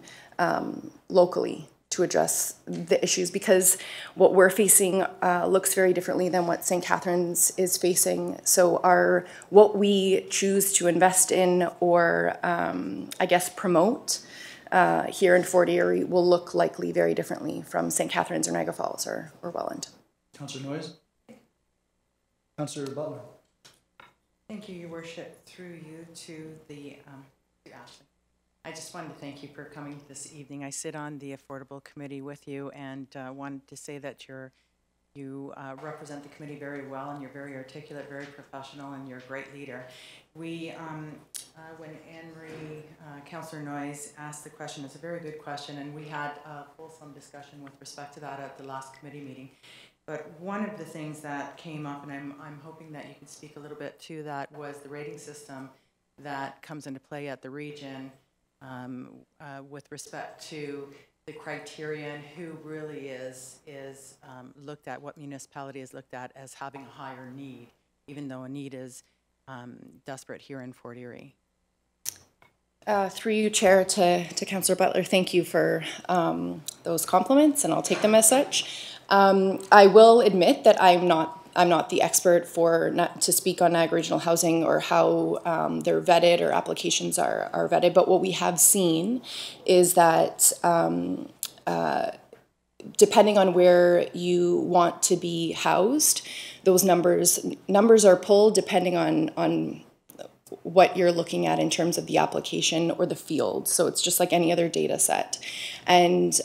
locally to address the issues, because what we're facing looks very differently than what St. Catharines is facing. So what we choose to invest in or I guess promote here in Fort Erie will look likely very differently from St. Catharines or Niagara Falls or Welland. Councillor Noyes? Councillor Butler? Thank you, Your Worship, through you to Ashley. I just wanted to thank you for coming this evening. I sit on the Affordable Committee with you, and wanted to say that you represent the committee very well, and you're very articulate, very professional, and you're a great leader. We, when Anne-Marie, Councillor Noyes asked the question, it's a very good question, and we had a fulsome discussion with respect to that at the last committee meeting. But one of the things that came up, and I'm hoping that you can speak a little bit to that, was the rating system that comes into play at the region. With respect to the criterion, who really is looked at, what municipality is looked at as having a higher need, even though a need is desperate here in Fort Erie. Through you, Chair, to Councillor Butler, thank you for those compliments, and I'll take them as such. I will admit that I'm not the expert to speak on Niagara Regional Housing or how they're vetted or applications are vetted, but what we have seen is that depending on where you want to be housed, those numbers are pulled depending on what you're looking at in terms of the application or the field. So it's just like any other data set. And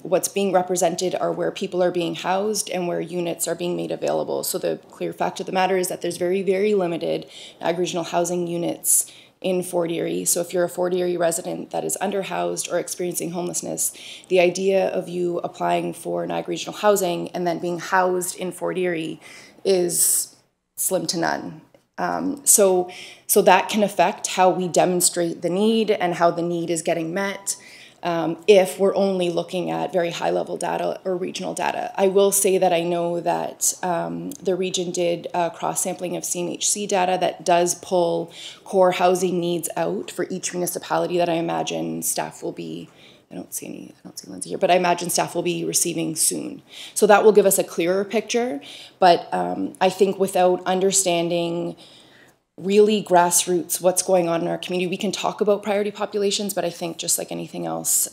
what's being represented are where people are being housed and where units are being made available. So the clear fact of the matter is that there's very, very limited Niagara Regional housing units in Fort Erie. So if you're a Fort Erie resident that is underhoused or experiencing homelessness, the idea of you applying for Niagara Regional housing and then being housed in Fort Erie is slim to none. So that can affect how we demonstrate the need and how the need is getting met. if we're only looking at very high-level data or regional data. I will say that I know that the region did cross-sampling of CMHC data that does pull core housing needs out for each municipality that I imagine staff will be, I don't see Lindsay here, but I imagine staff will be receiving soon. So that will give us a clearer picture, but I think without understanding really grassroots what's going on in our community, we can talk about priority populations, but I think just like anything else,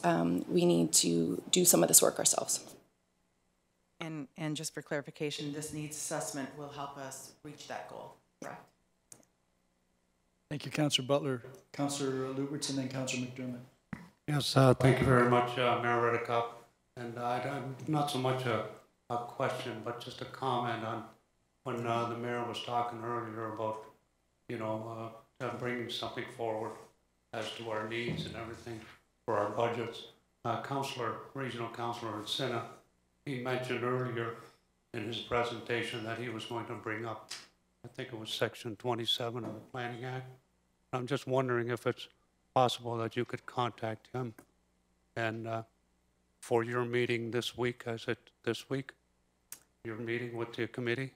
we need to do some of this work ourselves. And just for clarification, this needs assessment will help us reach that goal, correct? Thank you, Councillor Butler. Councillor Luberts and then Councillor McDermott. Yes, thank you very much, Mayor Redekop. And not so much a question, but just a comment on when the mayor was talking earlier about, you know, bringing something forward as to our needs and everything for our budgets. Regional Councillor Encina, he mentioned earlier in his presentation that he was going to bring up, I think it was Section 27 of the Planning Act. I'm just wondering if it's possible that you could contact him and for your meeting this week, is it this week? Your meeting with the committee?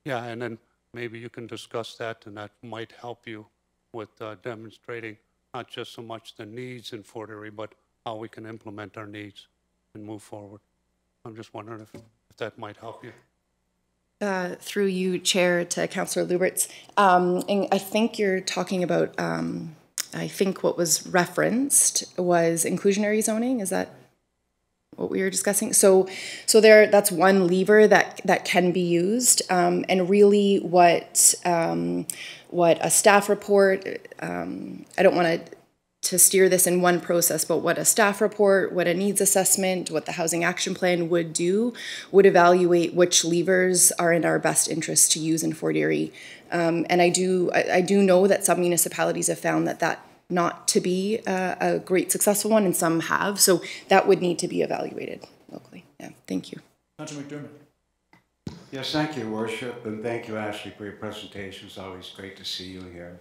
Yeah, and then maybe you can discuss that, and that might help you with demonstrating not just so much the needs in Fort Erie, but how we can implement our needs and move forward. I'm just wondering if that might help you. Through you, Chair, to Councillor Luberts. And I think you're talking about, I think what was referenced was inclusionary zoning. Is that what we were discussing? So that's one lever that can be used. And really what a staff report, I don't want to steer this in one process, but what a staff report, what a needs assessment, what the housing action plan would do, would evaluate which levers are in our best interest to use in Fort Erie. And I do know that some municipalities have found that not to be a great successful one, and some have. So that would need to be evaluated locally. Yeah, thank you. Councillor McDermott. Yes, thank you, Worship, and thank you, Ashley, for your presentation. It's always great to see you here.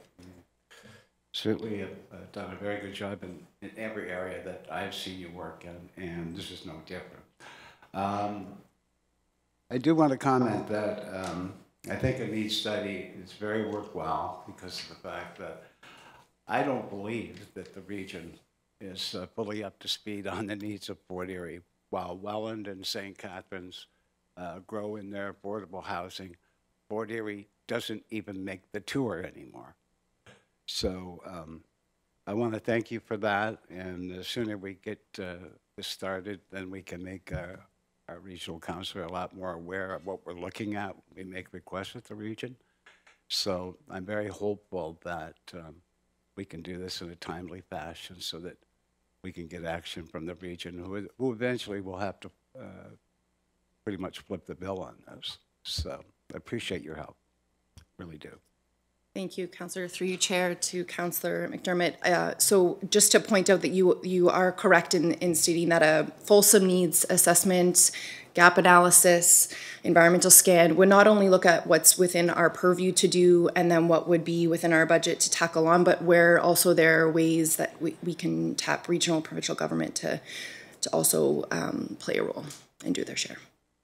Certainly have done a very good job in every area that I've seen you work in, and this is no different. I do want to comment that I think a needs study is very worthwhile because of the fact that I don't believe that the region is fully up to speed on the needs of Fort Erie. While Welland and St. Catharines grow in their affordable housing, Fort Erie doesn't even make the tour anymore. So I want to thank you for that, and the sooner we get this started, then we can make our regional council a lot more aware of what we're looking at when we make requests with the region. So I'm very hopeful that we can do this in a timely fashion so that we can get action from the region, who eventually will have to pretty much flip the bill on this. So I appreciate your help, really do. Thank you, Councillor. Through you, Chair, to Councillor McDermott. So just to point out that you are correct in stating that a fulsome needs assessment, gap analysis, environmental scan would not only look at what's within our purview to do and then what would be within our budget to tackle on, but where also there are ways that we can tap regional and provincial government to also play a role and do their share.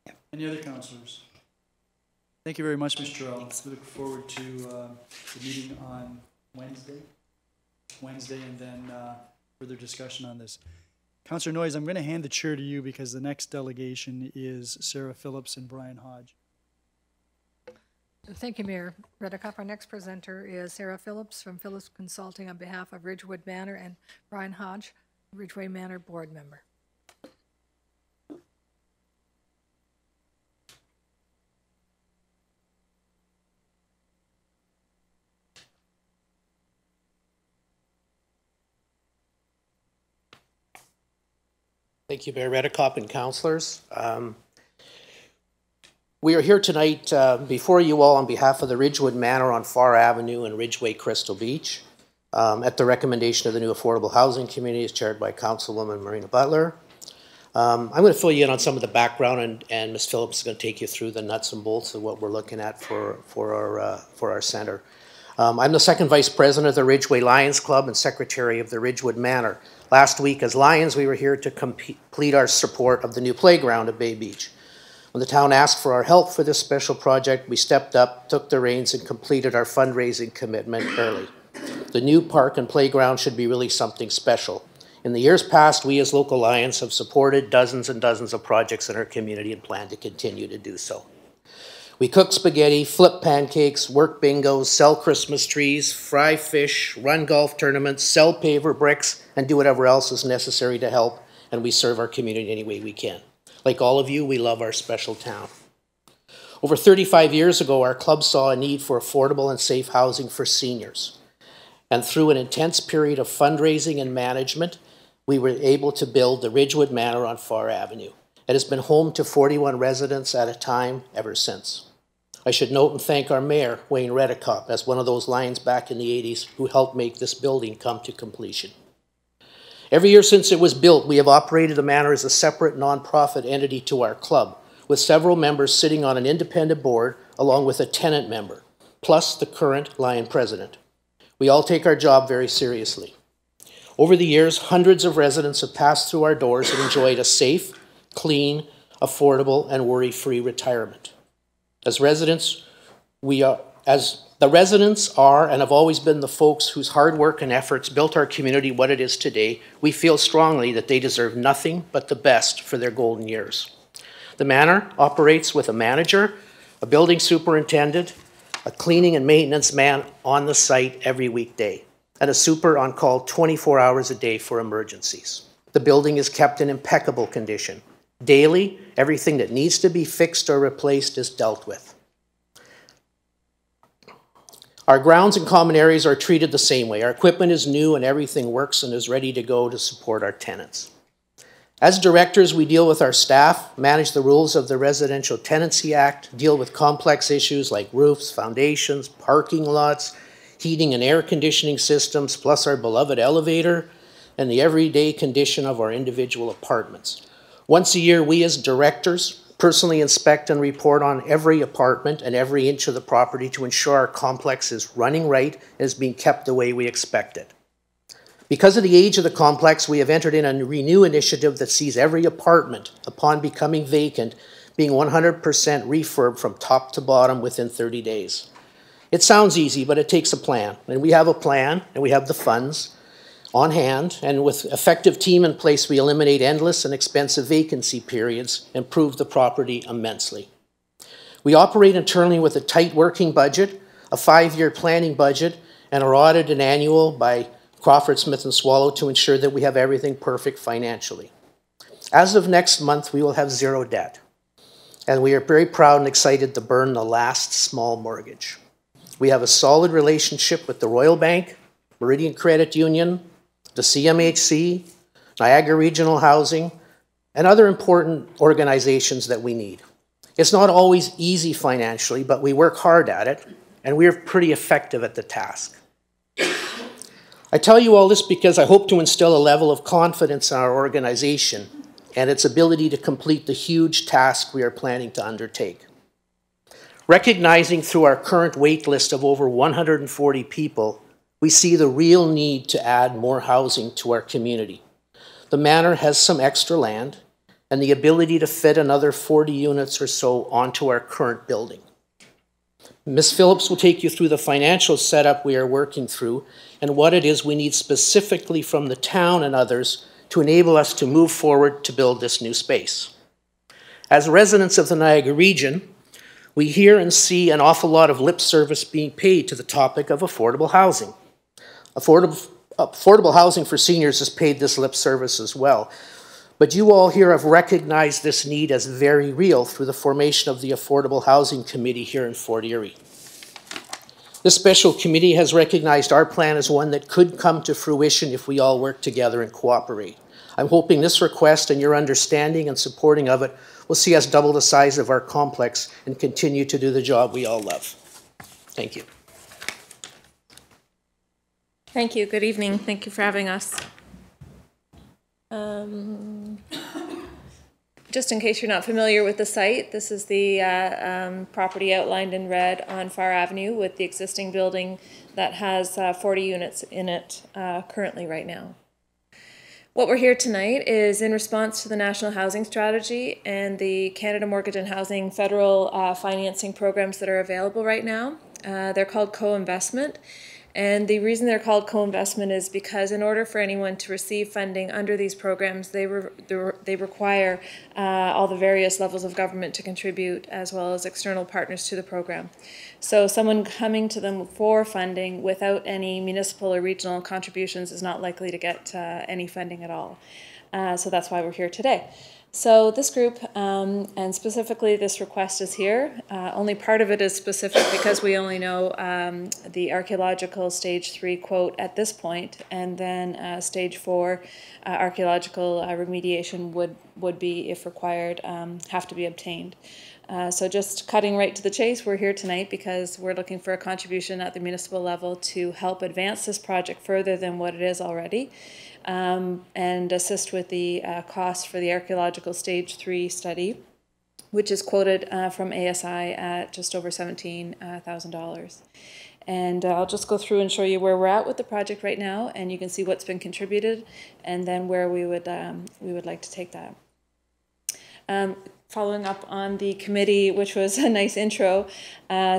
Yeah. Any other councillors? Thank you very much, Ms. Terrell. We look forward to the meeting on Wednesday, and then further discussion on this. Councillor Noyes, I'm going to hand the chair to you because the next delegation is Sarah Phillips and Brian Hodge. Thank you, Mayor Redekop. Our next presenter is Sarah Phillips from Phillips Consulting on behalf of Ridgewood Manor, and Brian Hodge, Ridgeway Manor board member. Thank you, Mayor Redekop and councillors. We are here tonight before you all on behalf of the Ridgewood Manor on Far Avenue and Ridgeway Crystal Beach at the recommendation of the new Affordable Housing Committee as chaired by Councilwoman Marina Butler. I'm going to fill you in on some of the background, and Ms. Phillips is going to take you through the nuts and bolts of what we're looking at for our center. I'm the second vice president of the Ridgeway Lions Club and secretary of the Ridgewood Manor Last week, as Lions, we were here to complete our support of the new playground at Bay Beach. When the town asked for our help for this special project, we stepped up, took the reins, and completed our fundraising commitment early. The new park and playground should be really something special. In the years past, we as local Lions have supported dozens and dozens of projects in our community and plan to continue to do so. We cook spaghetti, flip pancakes, work bingos, sell Christmas trees, fry fish, run golf tournaments, sell paver bricks, and do whatever else is necessary to help, and we serve our community any way we can. Like all of you, we love our special town. Over 35 years ago, our club saw a need for affordable and safe housing for seniors. And through an intense period of fundraising and management, we were able to build the Ridgewood Manor on Far Avenue. It has been home to 41 residents at a time ever since. I should note and thank our mayor, Wayne Redekop, as one of those Lions back in the 80s who helped make this building come to completion. Every year since it was built, we have operated the manor as a separate nonprofit entity to our club, with several members sitting on an independent board along with a tenant member, plus the current Lion president. We all take our job very seriously. Over the years, hundreds of residents have passed through our doors and enjoyed a safe, clean, affordable, and worry-free retirement. As the residents are and have always been the folks whose hard work and efforts built our community what it is today, we feel strongly that they deserve nothing but the best for their golden years. The manor operates with a manager, a building superintendent, a cleaning and maintenance man on the site every weekday, and a super on call 24 hours a day for emergencies. The building is kept in impeccable condition. Daily, everything that needs to be fixed or replaced is dealt with. Our grounds and common areas are treated the same way. Our equipment is new and everything works and is ready to go to support our tenants. As directors, we deal with our staff, manage the rules of the Residential Tenancy Act, deal with complex issues like roofs, foundations, parking lots, heating and air conditioning systems, plus our beloved elevator, and the everyday condition of our individual apartments. Once a year, we as directors personally inspect and report on every apartment and every inch of the property to ensure our complex is running right and is being kept the way we expect it. Because of the age of the complex, we have entered in a renew initiative that sees every apartment, upon becoming vacant, being 100% refurbed from top to bottom within 30 days. It sounds easy, but it takes a plan. And we have a plan, and we have the funds on hand, and with effective team in place, we eliminate endless and expensive vacancy periods, improve the property immensely. We operate internally with a tight working budget, a 5-year planning budget, and are audited annual by Crawford Smith & Swallow to ensure that we have everything perfect financially. As of next month, we will have zero debt, and we are very proud and excited to burn the last small mortgage. We have a solid relationship with the Royal Bank, Meridian Credit Union, the CMHC, Niagara Regional Housing, and other important organizations that we need. It's not always easy financially, but we work hard at it, and we are pretty effective at the task. I tell you all this because I hope to instill a level of confidence in our organization and its ability to complete the huge task we are planning to undertake. Recognizing through our current wait list of over 140 people, we see the real need to add more housing to our community. The manor has some extra land and the ability to fit another 40 units or so onto our current building. Ms. Phillips will take you through the financial setup we are working through and what it is we need specifically from the town and others to enable us to move forward to build this new space. As residents of the Niagara region, we hear and see an awful lot of lip service being paid to the topic of affordable housing. Affordable housing for seniors has paid this lip service as well. But you all here have recognized this need as very real through the formation of the Affordable Housing Committee here in Fort Erie. This special committee has recognized our plan as one that could come to fruition if we all work together and cooperate. I'm hoping this request and your understanding and supporting of it will see us double the size of our complex and continue to do the job we all love. Thank you. Thank you. Good evening. Thank you for having us. Just in case you're not familiar with the site, this is the property outlined in red on Far Avenue with the existing building that has 40 units in it currently right now. What we're here tonight is in response to the National Housing Strategy and the Canada Mortgage and Housing federal financing programs that are available right now. They're called co-investment. And the reason they're called co-investment is because in order for anyone to receive funding under these programs, they require all the various levels of government to contribute, as well as external partners to the program. So someone coming to them for funding without any municipal or regional contributions is not likely to get any funding at all. So that's why we're here today. So this group, and specifically this request is here. Only part of it is specific because we only know the archaeological stage 3 quote at this point, and then stage 4 archaeological remediation would be, if required, have to be obtained. So just cutting right to the chase, we're here tonight because we're looking for a contribution at the municipal level to help advance this project further than what it is already. And assist with the costs for the archaeological stage 3 study, which is quoted from ASI at just over $17,000. And I'll just go through and show you where we're at with the project right now, and you can see what's been contributed, and then where we would like to take that. Following up on the committee, which was a nice intro,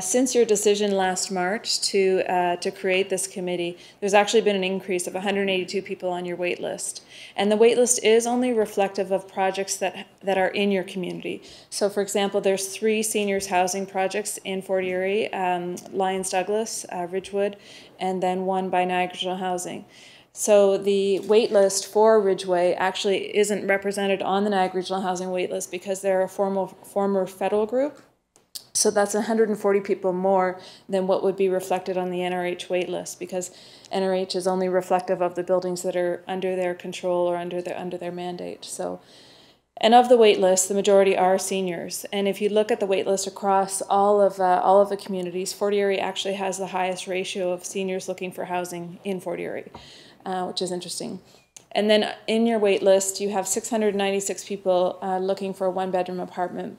since your decision last March to create this committee, there's actually been an increase of 182 people on your wait list. And the wait list is only reflective of projects that are in your community. So for example, there's 3 seniors housing projects in Fort Erie, Lyons Douglas, Ridgewood, and then 1 by Niagara Regional Housing. So the wait list for Ridgeway actually isn't represented on the Niagara Regional Housing wait list because they're a former federal group. So that's 140 people more than what would be reflected on the NRH wait list, because NRH is only reflective of the buildings that are under their control or under their mandate. So, and of the wait list, the majority are seniors. And if you look at the wait list across all of the communities, Fort Erie actually has the highest ratio of seniors looking for housing in Fort Erie. Which is interesting. And then in your wait list, you have 696 people looking for a 1-bedroom apartment.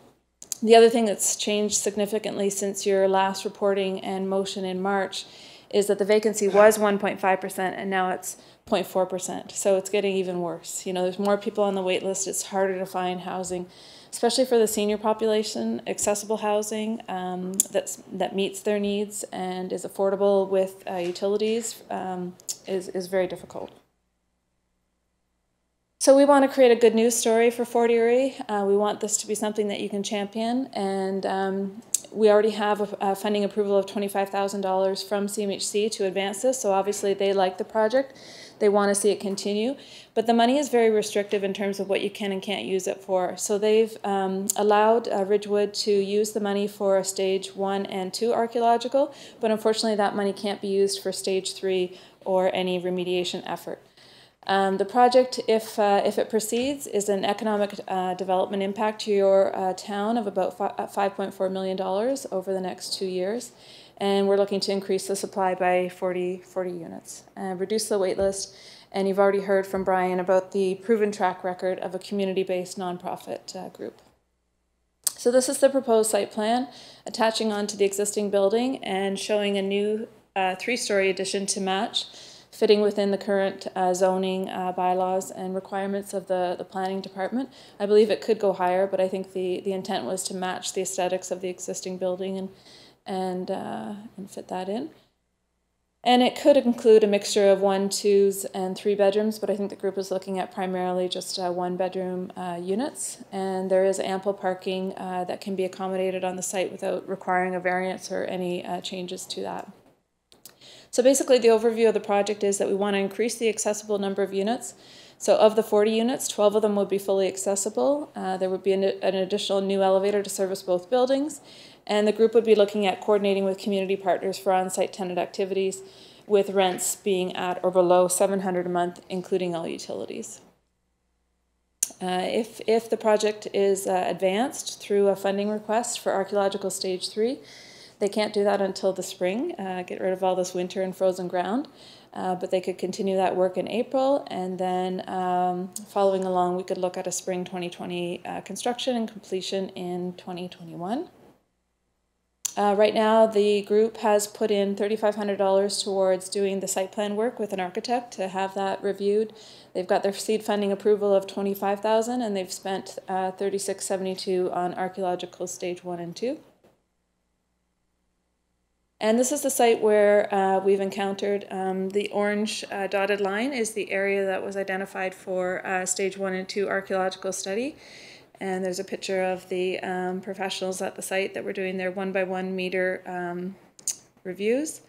The other thing that's changed significantly since your last reporting and motion in March is that the vacancy was 1.5% and now it's 0.4%. So it's getting even worse. You know, there's more people on the wait list. It's harder to find housing, especially for the senior population. Accessible housing that meets their needs and is affordable with utilities is very difficult. So we want to create a good news story for Fort Erie. We want this to be something that you can champion, and we already have a funding approval of $25,000 from CMHC to advance this, so obviously they like the project. They want to see it continue, but the money is very restrictive in terms of what you can and can't use it for. So they've allowed Ridgewood to use the money for stage 1 and 2 archaeological, but unfortunately that money can't be used for stage 3 or any remediation effort. The project, if it proceeds, is an economic development impact to your town of about $5.4 million over the next 2 years. And we're looking to increase the supply by 40 units and reduce the wait list. And you've already heard from Brian about the proven track record of a community-based nonprofit group. So this is the proposed site plan, attaching onto the existing building and showing a new 3-story addition to match, fitting within the current zoning bylaws and requirements of the planning department. I believe it could go higher, but I think the intent was to match the aesthetics of the existing building and fit that in. And it could include a mixture of 1, 2s, and 3 bedrooms, but I think the group is looking at primarily just 1-bedroom units. And there is ample parking that can be accommodated on the site without requiring a variance or any changes to that. So basically the overview of the project is that we want to increase the accessible number of units. So of the 40 units, 12 of them would be fully accessible. There would be an additional new elevator to service both buildings. And the group would be looking at coordinating with community partners for on-site tenant activities, with rents being at or below $700 a month, including all utilities. If the project is advanced through a funding request for archaeological stage 3, they can't do that until the spring, get rid of all this winter and frozen ground, but they could continue that work in April, and then following along, we could look at a spring 2020 construction and completion in 2021. Right now, the group has put in $3,500 towards doing the site plan work with an architect to have that reviewed. They've got their seed funding approval of $25,000, and they've spent $36.72 on archaeological stage 1 and 2. And this is the site where we've encountered the orange dotted line is the area that was identified for stage 1 and 2 archaeological study. And there's a picture of the professionals at the site that were doing their 1 by 1 meter reviews.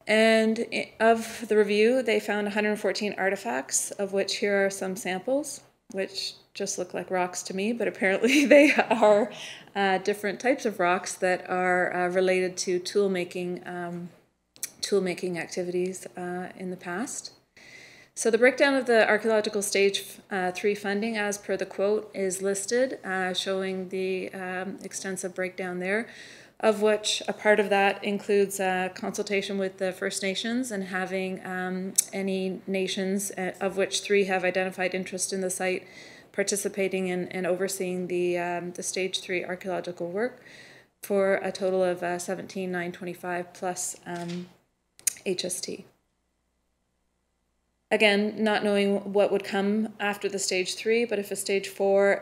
And of the review, they found 114 artifacts, of which here are some samples, which just look like rocks to me, but apparently they are different types of rocks that are related to tool making activities in the past. So the breakdown of the archaeological stage 3 funding as per the quote is listed, showing the extensive breakdown there, of which a part of that includes consultation with the First Nations and having any nations, of which 3 have identified interest in the site, participating in and overseeing the stage 3 archaeological work for a total of 17,925 plus HST. Again, not knowing what would come after the stage 3, but if a stage 4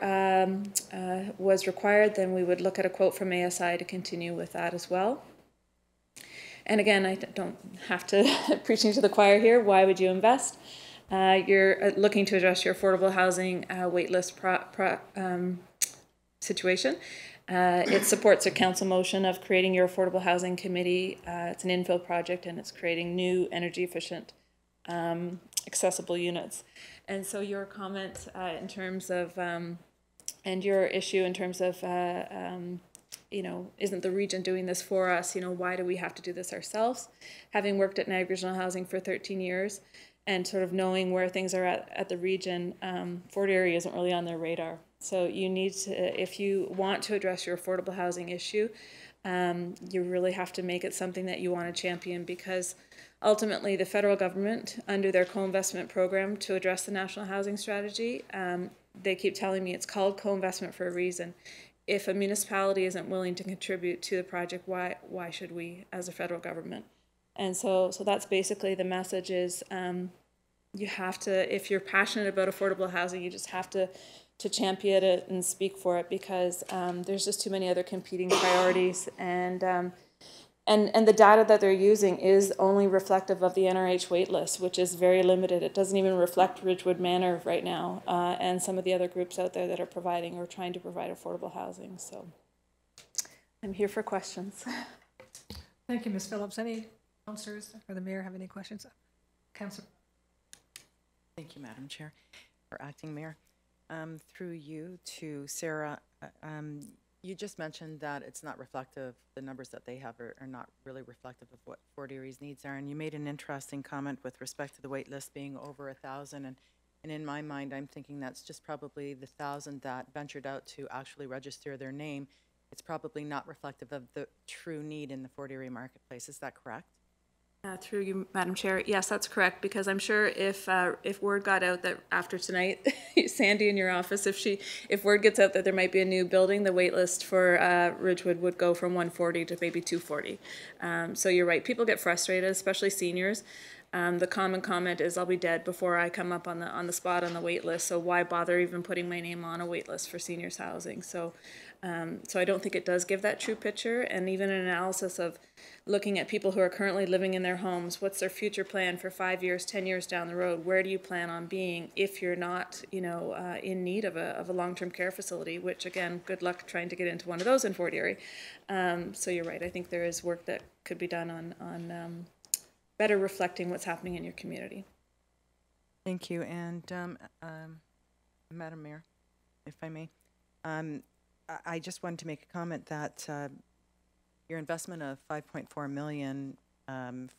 was required, then we would look at a quote from ASI to continue with that as well. And again, I don't have to preaching to the choir here. Why would you invest? You're looking to address your affordable housing waitlist situation. It supports a council motion of creating your affordable housing committee. It's an infill project, and it's creating new energy efficient accessible units. And so your comment in terms of, and your issue in terms of, you know, isn't the region doing this for us? You know, why do we have to do this ourselves? Having worked at Niagara Regional Housing for 13 years and sort of knowing where things are at the region, Fort Erie isn't really on their radar. So you need to, if you want to address your affordable housing issue, you really have to make it something that you want to champion, because ultimately the federal government, under their co-investment program to address the national housing strategy, they keep telling me it's called co-investment for a reason. If a municipality isn't willing to contribute to the project, why should we as a federal government? And so that's basically the message is you have to, if you're passionate about affordable housing, you just have to champion it and speak for it, because there's just too many other competing priorities, and the data that they're using is only reflective of the NRH waitlist, which is very limited. It doesn't even reflect Ridgewood Manor right now, and some of the other groups out there that are providing or trying to provide affordable housing. So I'm here for questions. Thank you, Ms. Phillips. Any councillors or the mayor have any questions? Councillor. Thank you, Madam Chair, or Acting Mayor. Through you to Sarah, you just mentioned that it's not reflective, the numbers that they have are not really reflective of what Fort Erie's needs are, and you made an interesting comment with respect to the wait list being over 1,000, and in my mind I'm thinking that's just probably the 1,000 that ventured out to actually register their name. It's probably not reflective of the true need in the Fort Erie marketplace. Is that correct? Through you, Madam Chair, yes, that's correct, because I'm sure if word got out that after tonight, Sandy in your office, if word gets out that there might be a new building, the wait list for Ridgewood would go from 140 to maybe 240. So you're right, people get frustrated, especially seniors. The common comment is, I'll be dead before I come up on the spot on the wait list, so why bother even putting my name on a wait list for seniors housing? So I don't think it does give that true picture, and even an analysis of looking at people who are currently living in their homes, what's their future plan for 5 years, 10 years down the road? Where do you plan on being if you're not, you know, in need of a long-term care facility, which again, good luck trying to get into one of those in Fort Erie. So you're right, I think there is work that could be done on better reflecting what's happening in your community. Thank you, and Madam Mayor, if I may, I just wanted to make a comment that your investment of $5.4 million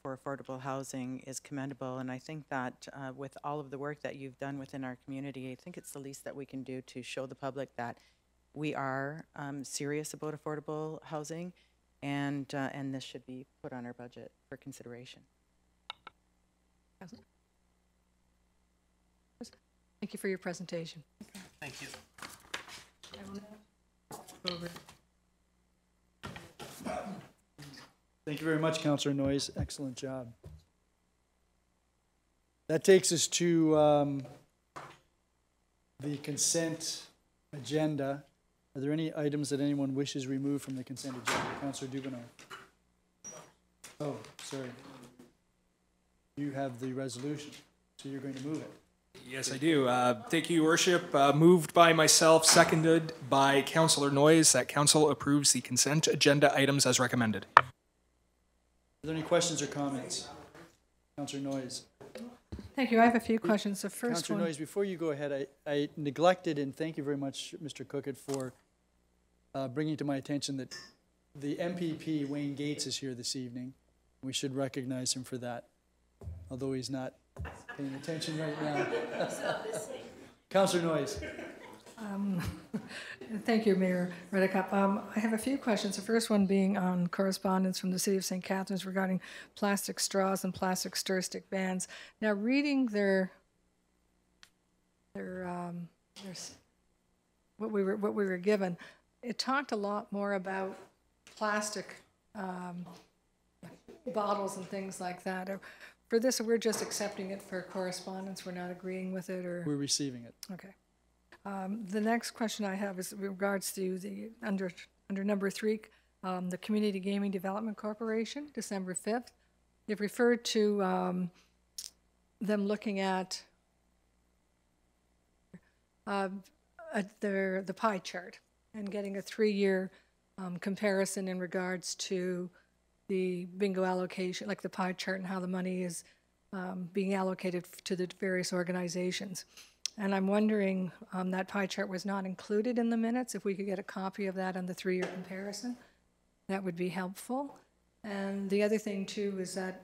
for affordable housing is commendable, and I think that with all of the work that you've done within our community, I think it's the least that we can do to show the public that we are serious about affordable housing, and this should be put on our budget for consideration. Thank you for your presentation. Thank you. I will now go over Thank you very much, Councillor Noyes. Excellent job. That takes us to the consent agenda. Are there any items that anyone wishes removed from the consent agenda? Councillor Dubineau. Oh, sorry. You have the resolution, so you're going to move it. Yes, I do. Thank you, Your Worship. Moved by myself, seconded by Councillor Noyes, that council approves the consent agenda items as recommended. Are there any questions or comments? Councillor Noyes. Thank you. I have a few questions. The first Councillor one. Noyes, before you go ahead, I neglected, and thank you very much, Mr. Cookett, for bringing to my attention that the MPP, Wayne Gates, is here this evening. We should recognize him for that, although he's not paying attention right now. Councillor Noyes. Thank you, Mayor Reddecup. I have a few questions. The first one being on correspondence from the City of St. Catharines regarding plastic straws and plastic stir stick bans. Now, reading what we were given, it talked a lot more about plastic bottles and things like that. For this, we're just accepting it for correspondence. We're not agreeing with it, or We're receiving it. okay. The next question I have is with regards to the under number 3, the Community Gaming Development Corporation, December 5th. They've referred to them looking at the pie chart and getting a 3-year comparison in regards to the bingo allocation, like the pie chart and how the money is being allocated to the various organizations. And I'm wondering, that pie chart was not included in the minutes. If we could get a copy of that on the 3-year comparison, that would be helpful. And the other thing too is that,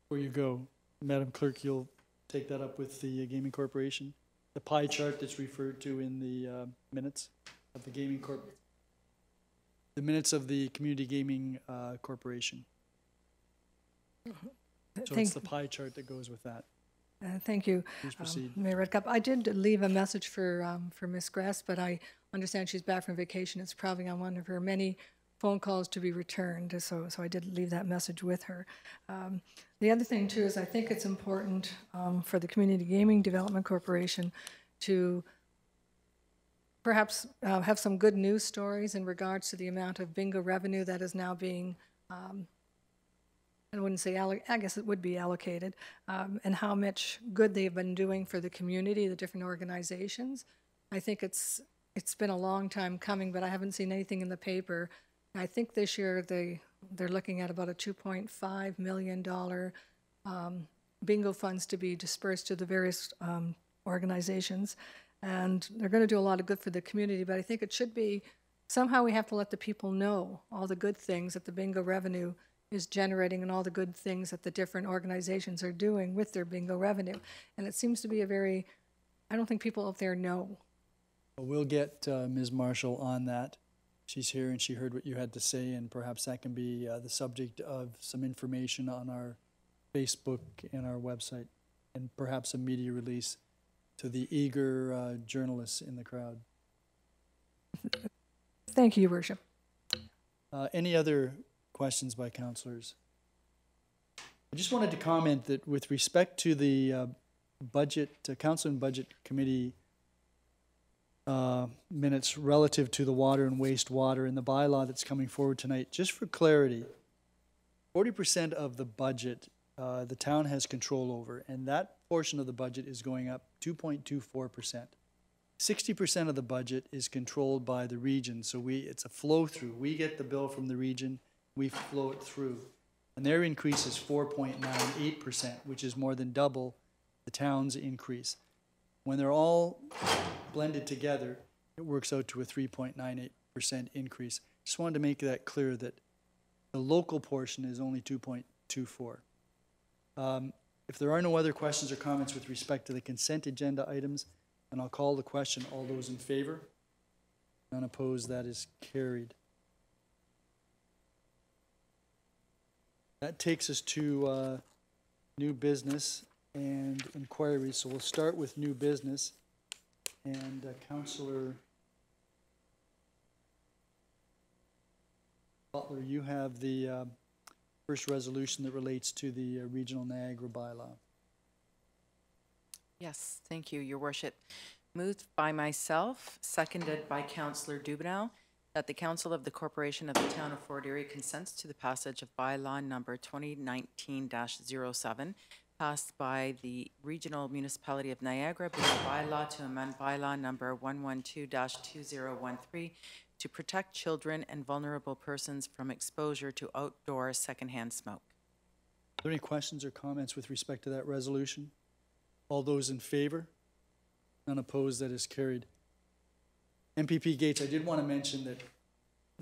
Before you go, Madam Clerk, you'll take that up with the Gaming Corporation? The pie chart that's referred to in the minutes of the Gaming Corp, the minutes of the Community Gaming Corporation. So it's the pie chart that goes with that. thank you, Please proceed. Mayor Redcup. I did leave a message for Ms. Gress, but I understand she's back from vacation. It's probably on one of her many phone calls to be returned, so I did leave that message with her. The other thing too is I think it's important for the Community Gaming Development Corporation to perhaps have some good news stories in regards to the amount of bingo revenue that is now being, I wouldn't say, I guess it would be allocated, and how much good they've been doing for the community, the different organizations. I think it's been a long time coming, but I haven't seen anything in the paper. I think this year they're looking at about a $2.5 million bingo funds to be dispersed to the various organizations. And they're going to do a lot of good for the community, but I think it should be, somehow we have to let the people know all the good things that the bingo revenue is generating and all the good things that the different organizations are doing with their bingo revenue. And it seems to be I don't think people out there know. We'll get Ms. Marshall on that. She's here and she heard what you had to say, and perhaps that can be the subject of some information on our Facebook and our website, and perhaps a media release to the eager journalists in the crowd. Thank you, Your Worship. Any other questions by councillors? I just wanted to comment that with respect to the Council and Budget Committee minutes relative to the water and wastewater and the bylaw that's coming forward tonight, just for clarity, 40% of the budget the town has control over, and that portion of the budget is going up 2.24%. 60% of the budget is controlled by the region, so it's a flow through. We get the bill from the region, we flow it through. And their increase is 4.98%, which is more than double the town's increase. When they're all blended together, it works out to a 3.98% increase. Just wanted to make that clear that the local portion is only 2.24. If there are no other questions or comments with respect to the consent agenda items, then I'll call the question. All those in favor? None opposed, that is carried. That takes us to new business and inquiries. So we'll start with new business. And Councillor Butler, you have the first resolution that relates to the regional Niagara bylaw. Yes, thank you, Your Worship. Moved by myself, seconded by Councillor Dubenow, that the Council of the Corporation of the Town of Fort Erie consents to the passage of bylaw number 2019-07, passed by the Regional Municipality of Niagara, being a bylaw to amend bylaw number 112-2013 to protect children and vulnerable persons from exposure to outdoor secondhand smoke. Are there any questions or comments with respect to that resolution? All those in favor? None opposed, that is carried. MPP Gates, I did want to mention that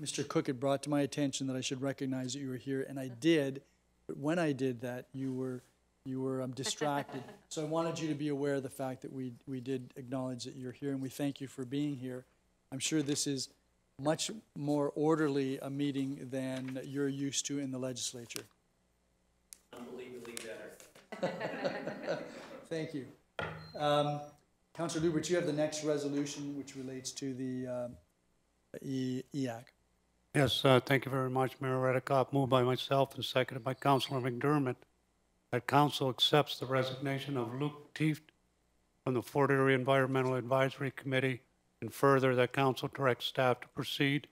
Mr. Cook had brought to my attention that I should recognize that you were here, and I did, but when I did that, you were distracted. So I wanted you to be aware of the fact that we did acknowledge that you're here, and we thank you for being here. I'm sure this is much more orderly a meeting than you're used to in the legislature. Unbelievably better. Thank you. Councillor Lubert, you have the next resolution which relates to the EAC. Yes, thank you very much, Mayor Redekop. Moved by myself and seconded by Councillor McDermott that council accepts the resignation of Luke Tieft from the Fort Erie Environmental Advisory Committee, and further that council directs staff to proceed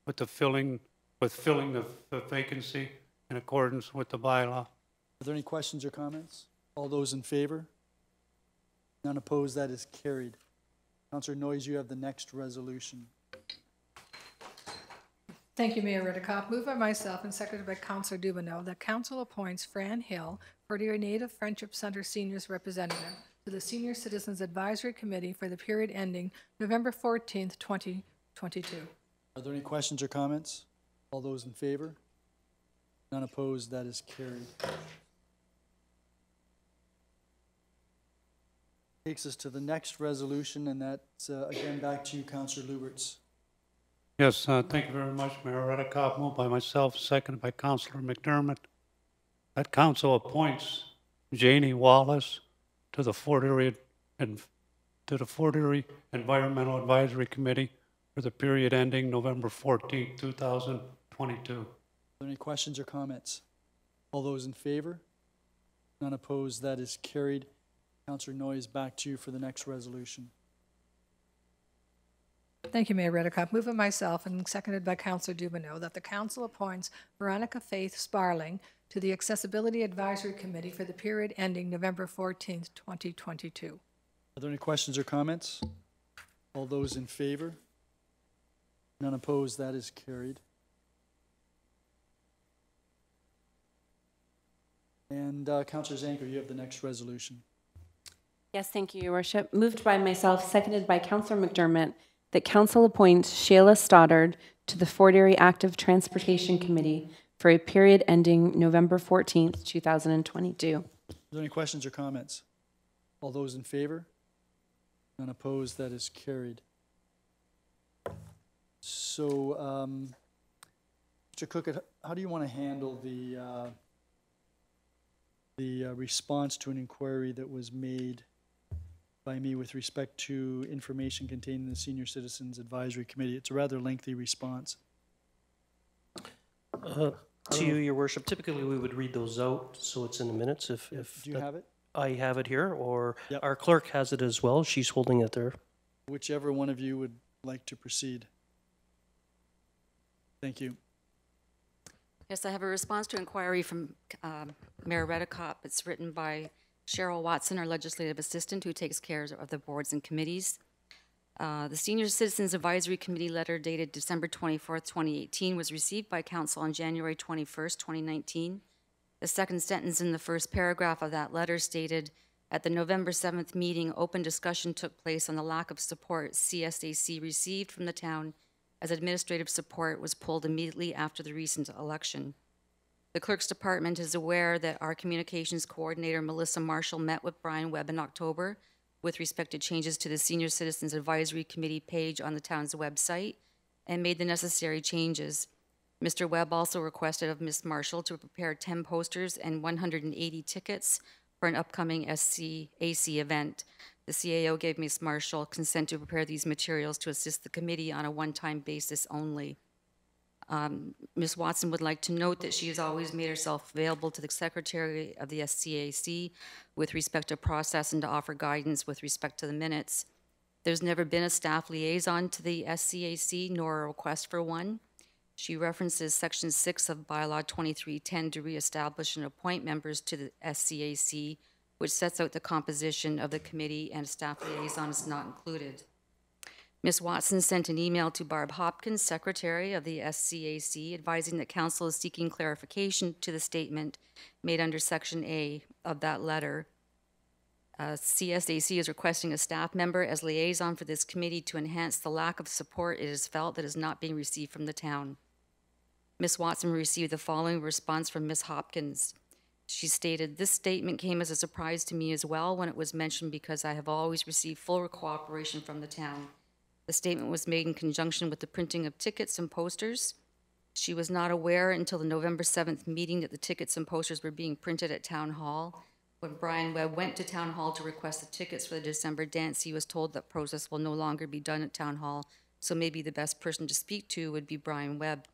with filling the vacancy in accordance with the bylaw. Are there any questions or comments? All those in favor? None opposed, that is carried. Councillor Noyes, you have the next resolution. Thank you, Mayor Redekop. Moved by myself and seconded by Councillor Dubenow that council appoints Fran Hill, Fort Erie Native Friendship Center Seniors Representative, to the Senior Citizens Advisory Committee for the period ending November 14th, 2022. Are there any questions or comments? All those in favor? None opposed, that is carried. Takes us to the next resolution, and that's again back to you, Councillor Luberts. Yes, thank you very much, Mayor Redekop. Moved by myself, seconded by Councillor McDermott, that council appoints Janie Wallace to the Fort Erie Environmental Advisory Committee for the period ending November 14th, 2022. Are there any questions or comments? All those in favor? None opposed, that is carried. Councillor Noyes, back to you for the next resolution. Thank you, Mayor Redekop. Moved by myself and seconded by Councillor Dubenow that the council appoints Veronica Faith Sparling to the Accessibility Advisory Committee for the period ending November 14th, 2022. Are there any questions or comments? All those in favor? None opposed, that is carried. And Councillor Zanko, you have the next resolution. Yes, thank you, Your Worship. Moved by myself, seconded by Councillor McDermott, that council appoints Shayla Stoddard to the Fort Erie Active Transportation Committee for a period ending November 14th, 2022. Are there any questions or comments? All those in favor? None opposed, that is carried. So, Mr. Cook, how do you want to handle the response to an inquiry that was made by me with respect to information contained in the Senior Citizens Advisory Committee? It's a rather lengthy response. To you, Your Worship, typically we would read those out, so it's in the minutes. Do you have it? I have it here, or Yep. our clerk has it as well. She's holding it there. Whichever one of you would like to proceed. Thank you. Yes, I have a response to inquiry from Mayor Redekop. It's written by Cheryl Watson, our legislative assistant, who takes care of the boards and committees. The Senior Citizens Advisory Committee letter dated December 24th, 2018 was received by Council on January 21st, 2019. The second sentence in the first paragraph of that letter stated, at the November 7th meeting, open discussion took place on the lack of support CSAC received from the town as administrative support was pulled immediately after the recent election. The Clerk's Department is aware that our Communications Coordinator, Melissa Marshall, met with Brian Webb in October with respect to changes to the Senior Citizens Advisory Committee page on the town's website and made the necessary changes. Mr. Webb also requested of Ms. Marshall to prepare 10 posters and 180 tickets for an upcoming SCAC event. The CAO gave Ms. Marshall consent to prepare these materials to assist the committee on a one-time basis only. Ms. Watson would like to note that she has always made herself available to the Secretary of the SCAC with respect to process and to offer guidance with respect to the minutes. There's never been a staff liaison to the SCAC nor a request for one. She references Section 6 of Bylaw 2310 to reestablish and appoint members to the SCAC, which sets out the composition of the committee, and staff liaison is not included. Ms. Watson sent an email to Barb Hopkins, Secretary of the SCAC, advising that Council is seeking clarification to the statement made under Section A of that letter. CSAC is requesting a staff member as liaison for this committee to enhance the lack of support it is felt that is not being received from the town. Ms. Watson received the following response from Ms. Hopkins. She stated, "This statement came as a surprise to me as well when it was mentioned because I have always received full cooperation from the town. The statement was made in conjunction with the printing of tickets and posters. She was not aware until the November 7th meeting that the tickets and posters were being printed at Town Hall. When Brian Webb went to Town Hall to request the tickets for the December dance, he was told that process will no longer be done at Town Hall, so maybe the best person to speak to would be Brian Webb."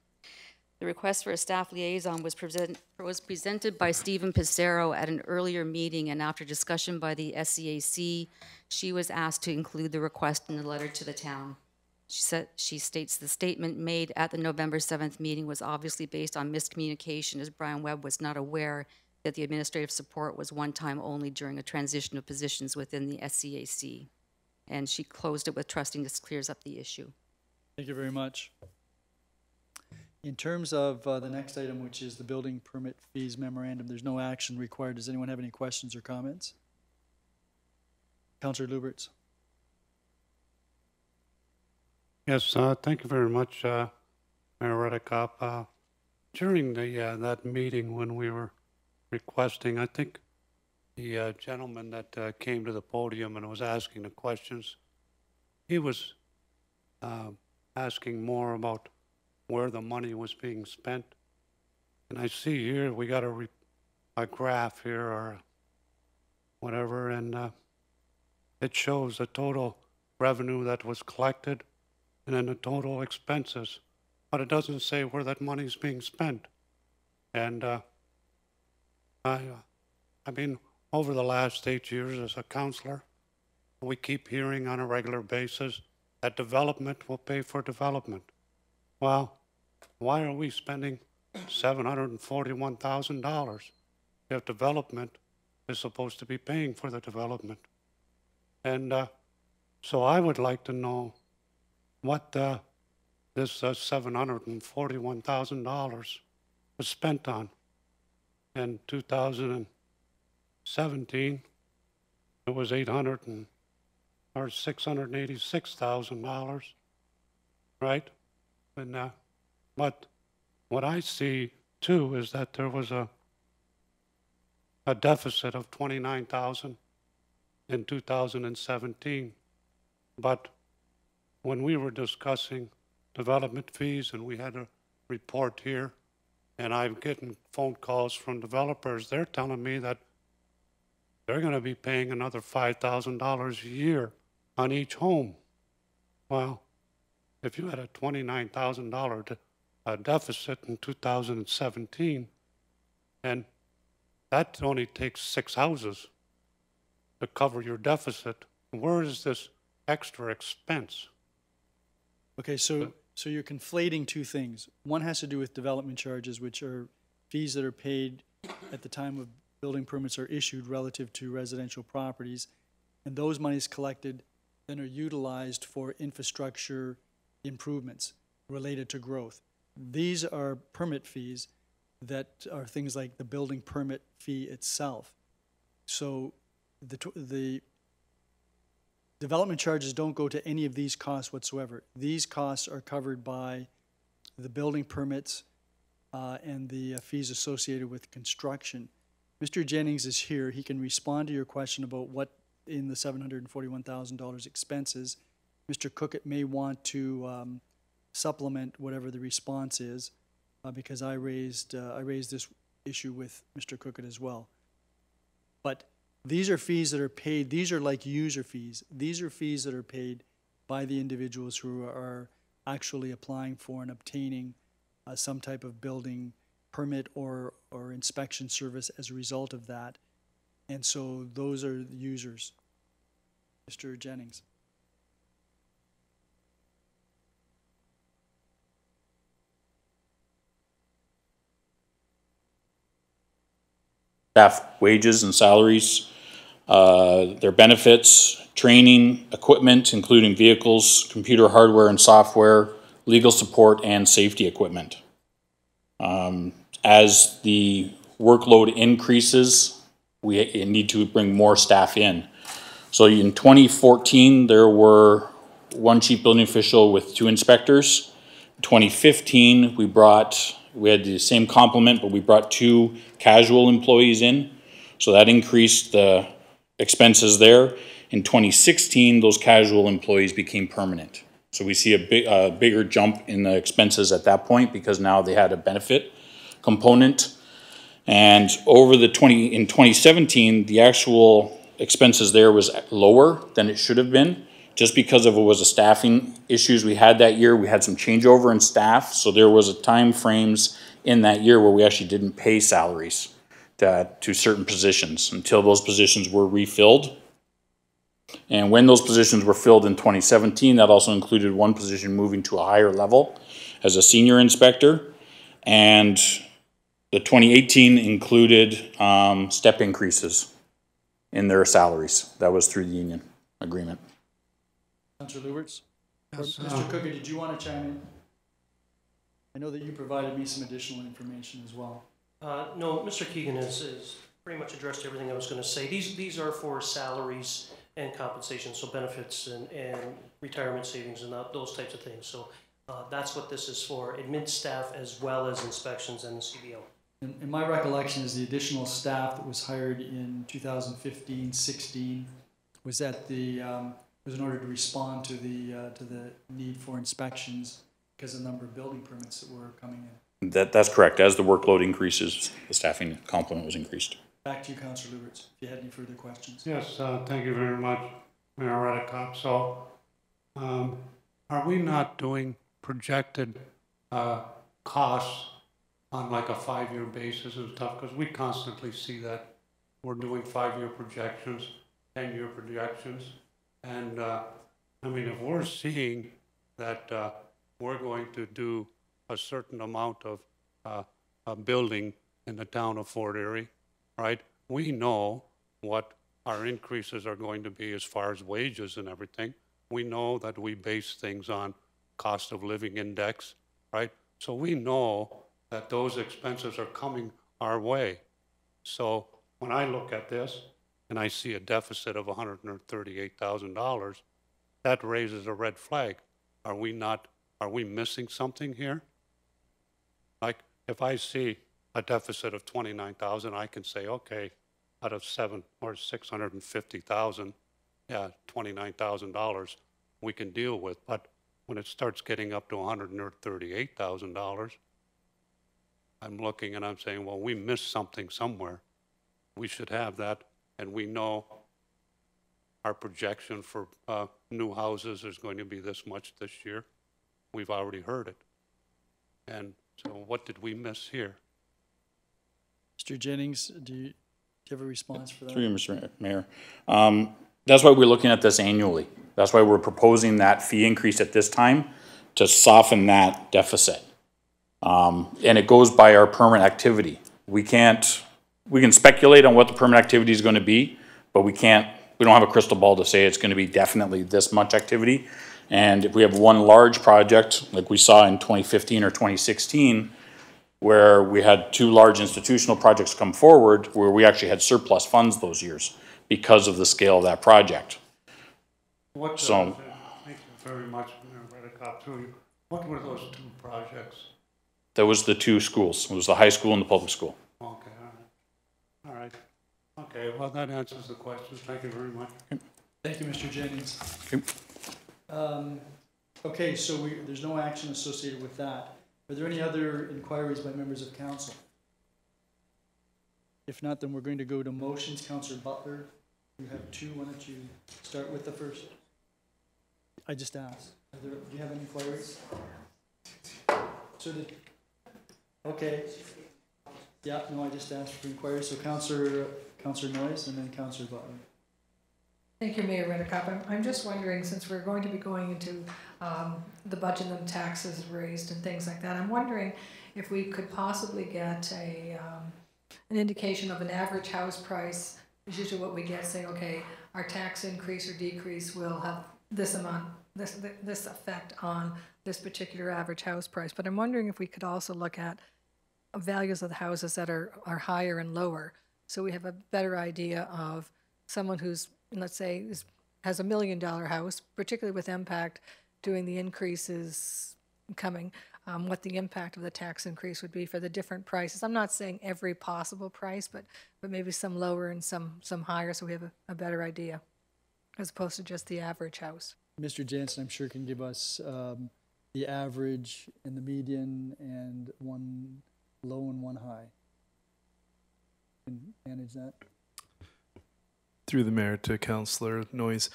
The request for a staff liaison was presented by Stephen Pissarro at an earlier meeting, and after discussion by the SCAC, she was asked to include the request in the letter to the town. She states the statement made at the November 7th meeting was obviously based on miscommunication, as Brian Webb was not aware that the administrative support was one time only during a transition of positions within the SCAC. And she closed it with trusting this clears up the issue. Thank you very much. In terms of the next item, which is the building permit fees memorandum, there's no action required. Does anyone have any questions or comments? Councillor Luberts. Yes, thank you very much, Mayor Redekop. During that meeting when we were requesting, I think the gentleman that came to the podium and was asking the questions, he was asking more about where the money was being spent. And I see here we got a graph here or whatever, and it shows the total revenue that was collected and then the total expenses, but it doesn't say where that money is being spent. And I mean, over the last 8 years as a councillor, we keep hearing on a regular basis that development will pay for development. Well, why are we spending $741,000 if development is supposed to be paying for the development? And so I would like to know what this $741,000 was spent on. In 2017, it was $686,000, right? And but what I see too is that there was a deficit of $29,000 in 2017. But when we were discussing development fees and we had a report here, and I'm getting phone calls from developers, they're telling me that they're going to be paying another $5,000 a year on each home. Well, if you had a $29,000 deficit in 2017, and that only takes 6 houses to cover your deficit, where is this extra expense? Okay, so you're conflating two things. One has to do with development charges, which are fees that are paid at the time of building permits are issued relative to residential properties, and those monies collected then are utilized for infrastructure improvements related to growth. These are permit fees that are things like the building permit fee itself. So the development charges don't go to any of these costs whatsoever. These costs are covered by the building permits and the fees associated with construction. Mr. Jennings is here. He can respond to your question about what in the $741,000 expenses. Mr. Cookett may want to supplement whatever the response is because I raised this issue with Mr. Cookett as well. But these are fees that are paid. These are like user fees. These are fees that are paid by the individuals who are actually applying for and obtaining some type of building permit or inspection service as a result of that. And so those are the users. Mr. Jennings. Staff wages and salaries, their benefits, training, equipment, including vehicles, computer hardware and software, legal support, and safety equipment. As the workload increases, we need to bring more staff in. So in 2014, there were one chief building official with 2 inspectors. In 2015, we had the same complement, but we brought 2 casual employees in. So that increased the expenses there. In 2016, those casual employees became permanent. So we see a bigger jump in the expenses at that point because now they had a benefit component. And in 2017, the actual expenses there was lower than it should have been, just because of it was a staffing issues we had that year. We had some changeover in staff, so there was a time frames in that year where we actually didn't pay salaries to certain positions until those positions were refilled. And when those positions were filled in 2017, that also included one position moving to a higher level as a senior inspector. And the 2018 included step increases in their salaries. That was through the union agreement. Councillor Luberts? Yes, Mr. Cooker, did you want to chime in? I know that you provided me some additional information as well. No, Mr. Keegan has pretty much addressed everything I was going to say. These are for salaries and compensation, so benefits and retirement savings and those types of things. So that's what this is for, admin staff as well as inspections and the CBO. And my recollection is the additional staff that was hired in 2015-16 was at was in order to respond to the need for inspections because of the number of building permits that were coming in. That's correct. As the workload increases, the staffing complement was increased. Back to you, Councillor Luberts, if you had any further questions. Yes, thank you very much, Mayor Redekop. So, are we not doing projected costs on like a 5-year basis and stuff? Because we constantly see that we're doing 5-year projections, 10-year projections. And I mean, if we're seeing that we're going to do a certain amount of building in the town of Fort Erie, right? We know what our increases are going to be as far as wages and everything. We know that we base things on cost of living index, right? So we know that those expenses are coming our way. So when I look at this and I see a deficit of $138,000, that raises a red flag. Are we missing something here? Like if I see a deficit of 29,000, I can say, okay, out of $650,000, yeah, $29,000 we can deal with. But when it starts getting up to $138,000, I'm looking and I'm saying, well, we missed something somewhere. We should have that, and we know our projection for new houses is going to be this much this year. We've already heard it. And so what did we miss here? Mr. Jennings, do you have a response for that? Through you, Mr. Mayor. That's why we're looking at this annually. That's why we're proposing that fee increase at this time to soften that deficit. And it goes by our permanent activity. We can speculate on what the permanent activity is going to be, but we don't have a crystal ball to say it's going to be definitely this much activity. And if we have one large project, like we saw in 2015 or 2016, where we had 2 large institutional projects come forward, where we actually had surplus funds those years because of the scale of that project. Thank you very much, Mayor Redekop, through you. What were those 2 projects? That was the 2 schools. It was the high school and the public school. Okay, all right. Okay, well, that answers the question. Thank you very much. Thank you, Mr. Jennings. Okay. Okay, so there's no action associated with that. Are there any other inquiries by members of council? If not, then we're going to go to motions. Councillor Butler, you have 2. Why don't you start with the first? I just asked. Do you have any inquiries? So Okay. Yeah, no, I just asked for inquiry, so Councillor Noyes and then Councillor Butler. Thank you, Mayor Redekop. I'm just wondering, since we're going to be going into the budget and taxes raised and things like that, I'm wondering if we could possibly get an indication of an average house price. Is usually what we get, say, okay, our tax increase or decrease will have this amount, this effect on this particular average house price. But I'm wondering if we could also look at values of the houses that are higher and lower, so we have a better idea of someone who's, let's say, has $1 million house, particularly with impact, doing the increases coming, what the impact of the tax increase would be for the different prices. I'm not saying every possible price, but maybe some lower and some higher, so we have a better idea, as opposed to just the average house. Mr. Jansen, I'm sure, can give us the average and the median and one low and one high. Can manage that? Through the mayor to Councillor Noyes.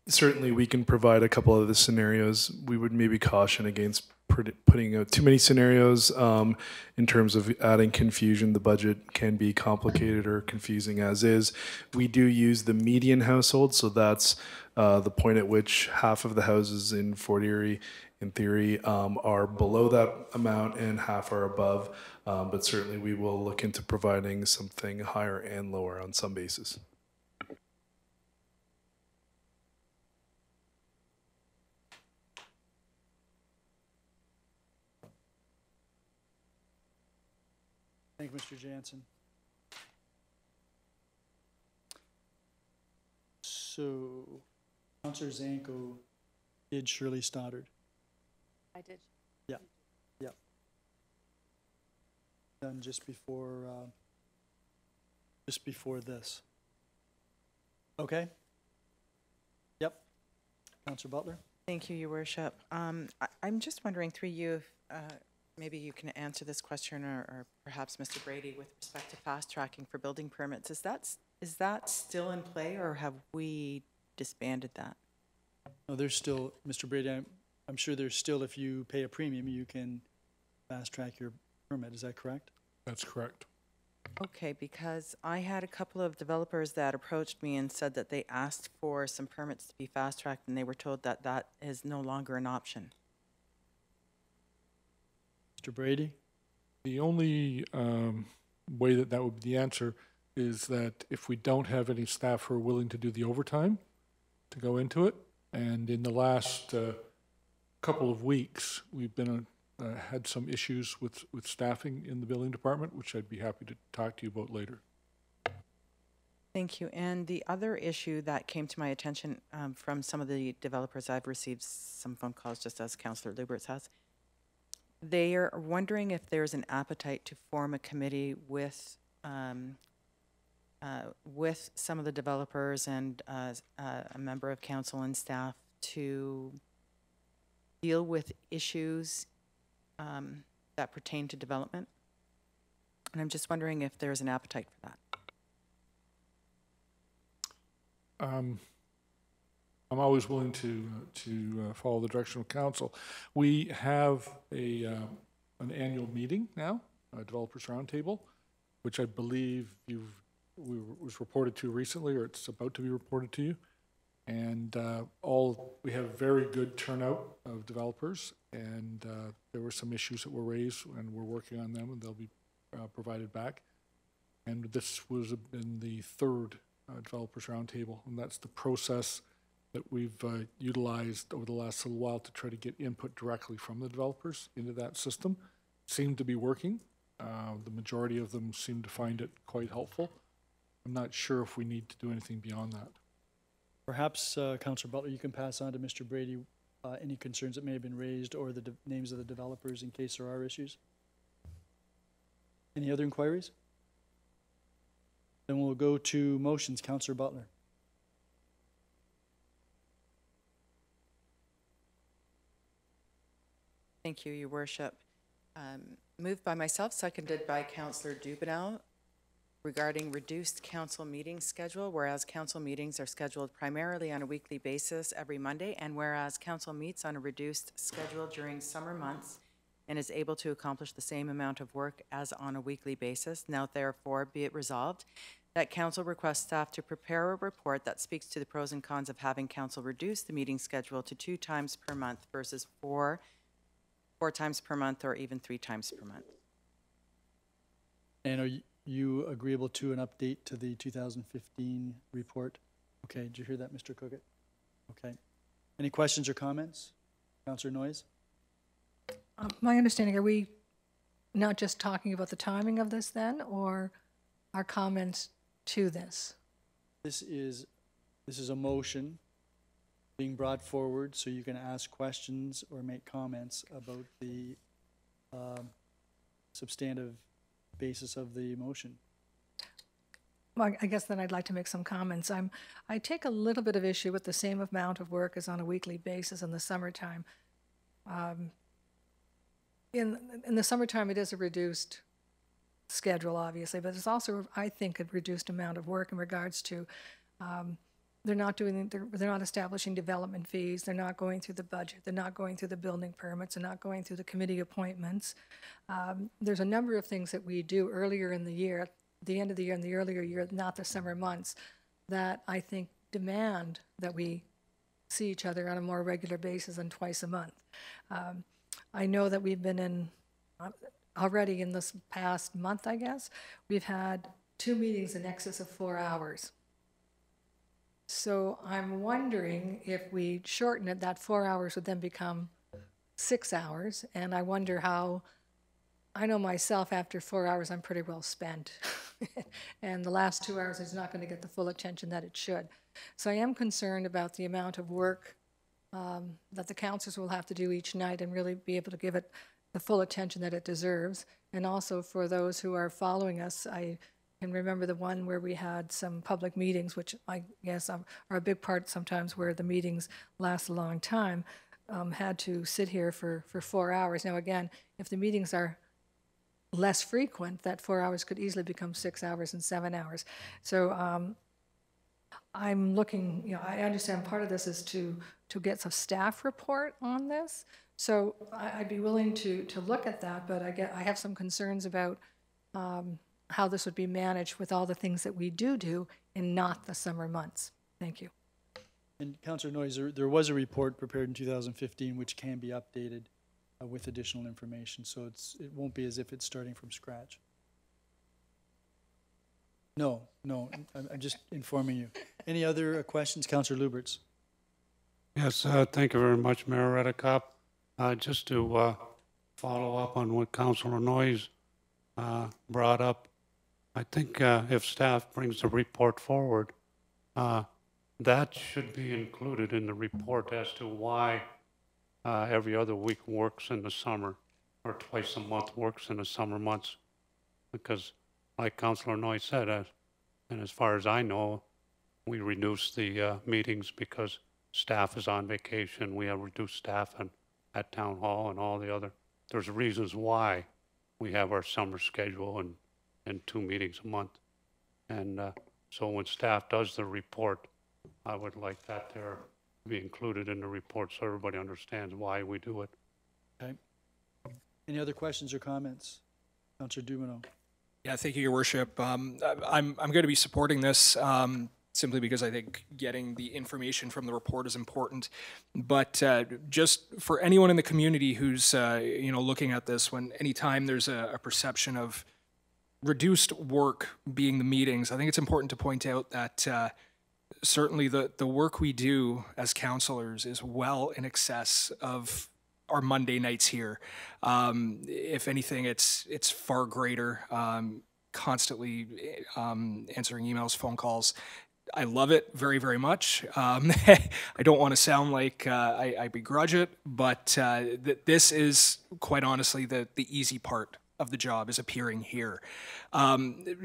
Certainly we can provide a couple of the scenarios. We would maybe caution against putting out too many scenarios in terms of adding confusion. The budget can be complicated or confusing as is. We do use the median household, so that's the point at which half of the houses in Fort Erie, in theory, are below that amount and half are above. But certainly we will look into providing something higher and lower on some basis. Thank you, Mr. Jansen. So, Councillor Zanko did Shirley Stoddard. I did. Yeah, yeah. Done just before this. Okay. Yep. Councillor Butler. Thank you, Your Worship. I'm just wondering through you if maybe you can answer this question, or perhaps Mr. Brady, with respect to fast tracking for building permits. Is that still in play, or have we disbanded that? No, there's still, Mr. Brady, I'm sure there's still, if you pay a premium, you can fast track your permit. Is that correct? That's correct. Okay, because I had a couple of developers that approached me and said that they asked for some permits to be fast tracked, and they were told that that is no longer an option. Mr. Brady? The only way that would be the answer is that if we don't have any staff who are willing to do the overtime to go into it, and in the last couple of weeks, we've been had some issues with staffing in the building department, which I'd be happy to talk to you about later. Thank you. And the other issue that came to my attention from some of the developers, I've received some phone calls, just as Councillor Lubertz has. They are wondering if there's an appetite to form a committee with some of the developers and a member of council and staff to deal with issues that pertain to development. And I'm just wondering if there's an appetite for that. I'm always willing to follow the direction of council. We have an annual meeting now, a developers roundtable, which I believe was reported to recently, or it's about to be reported to you. And we have very good turnout of developers, and there were some issues that were raised, and we're working on them, and they'll be provided back. And this was in the third developers roundtable, and that's the process that we've utilized over the last little while to try to get input directly from the developers into that system. Seemed to be working. The majority of them seem to find it quite helpful. I'm not sure if we need to do anything beyond that. Perhaps, Councillor Butler, you can pass on to Mr. Brady any concerns that may have been raised, or the names of the developers in case there are issues. Any other inquiries? Then we'll go to motions. Councillor Butler. Thank you, Your Worship. Moved by myself, seconded by Councillor Dubenel, regarding reduced council meeting schedule, whereas council meetings are scheduled primarily on a weekly basis every Monday, and whereas council meets on a reduced schedule during summer months and is able to accomplish the same amount of work as on a weekly basis. Now therefore be it resolved that council requests staff to prepare a report that speaks to the pros and cons of having council reduce the meeting schedule to 2 times per month versus four times per month or even 3 times per month. And are you agreeable to an update to the 2015 report? Okay, did you hear that, Mr. Cookett? Okay. Any questions or comments? Councillor Noyes? My understanding, are we not just talking about the timing of this then, or our comments to this? This is a motion being brought forward, so you can ask questions or make comments about the substantive basis of the motion. Well, I guess then I'd like to make some comments. I take a little bit of issue with the same amount of work as on a weekly basis in the summertime. In the summertime, it is a reduced schedule, obviously, but it's also, I think, a reduced amount of work in regards to they're not establishing development fees, they're not going through the budget, they're not going through the building permits, they're not going through the committee appointments. There's a number of things that we do earlier in the year, the end of the year and the earlier year, not the summer months, that I think demand that we see each other on a more regular basis than twice a month. I know that we've been in, already in this past month, I guess, we've had 2 meetings in excess of 4 hours. So I'm wondering if we shorten it, that 4 hours would then become 6 hours, and I wonder how, I know myself after 4 hours I'm pretty well spent, and the last 2 hours is not going to get the full attention that it should. So I am concerned about the amount of work that the councillors will have to do each night and really be able to give it the full attention that it deserves. And also for those who are following us, I can remember the one where we had some public meetings, which I guess are a big part sometimes where the meetings last a long time, had to sit here for 4 hours. Now again, if the meetings are less frequent, that 4 hours could easily become 6 hours and 7 hours. So I'm looking, I understand part of this is to get some staff report on this. So I'd be willing to look at that, but I have some concerns about how this would be managed with all the things that we do in not the summer months. Thank you. And Councillor Noyes, there was a report prepared in 2015 which can be updated with additional information, so it won't be as if it's starting from scratch. No, I'm just informing you. Any other questions, Councillor Luberts? Yes, thank you very much, Mayor Redekop. Just to follow up on what Councillor Noyes brought up, I think if staff brings the report forward, that should be included in the report as to why every other week works in the summer, or twice a month works in the summer months. Because like Councillor Noyes said, and as far as I know, we reduced the meetings because staff is on vacation. We have reduced staff at Town Hall and all the other. There's reasons why we have our summer schedule and 2 meetings a month. And so when staff does the report, I would like that to be included in the report so everybody understands why we do it. Okay. Any other questions or comments? Councillor Dumino. Yeah, thank you, Your Worship. I'm going to be supporting this simply because I think getting the information from the report is important. But just for anyone in the community who's looking at this, anytime there's a perception of reduced work being the meetings, I think it's important to point out that certainly the work we do as councillors is well in excess of our Monday nights here. If anything, it's far greater. Constantly answering emails, phone calls. I love it very, very much. I don't want to sound like I begrudge it, but this is quite honestly the easy part of the job, is appearing here.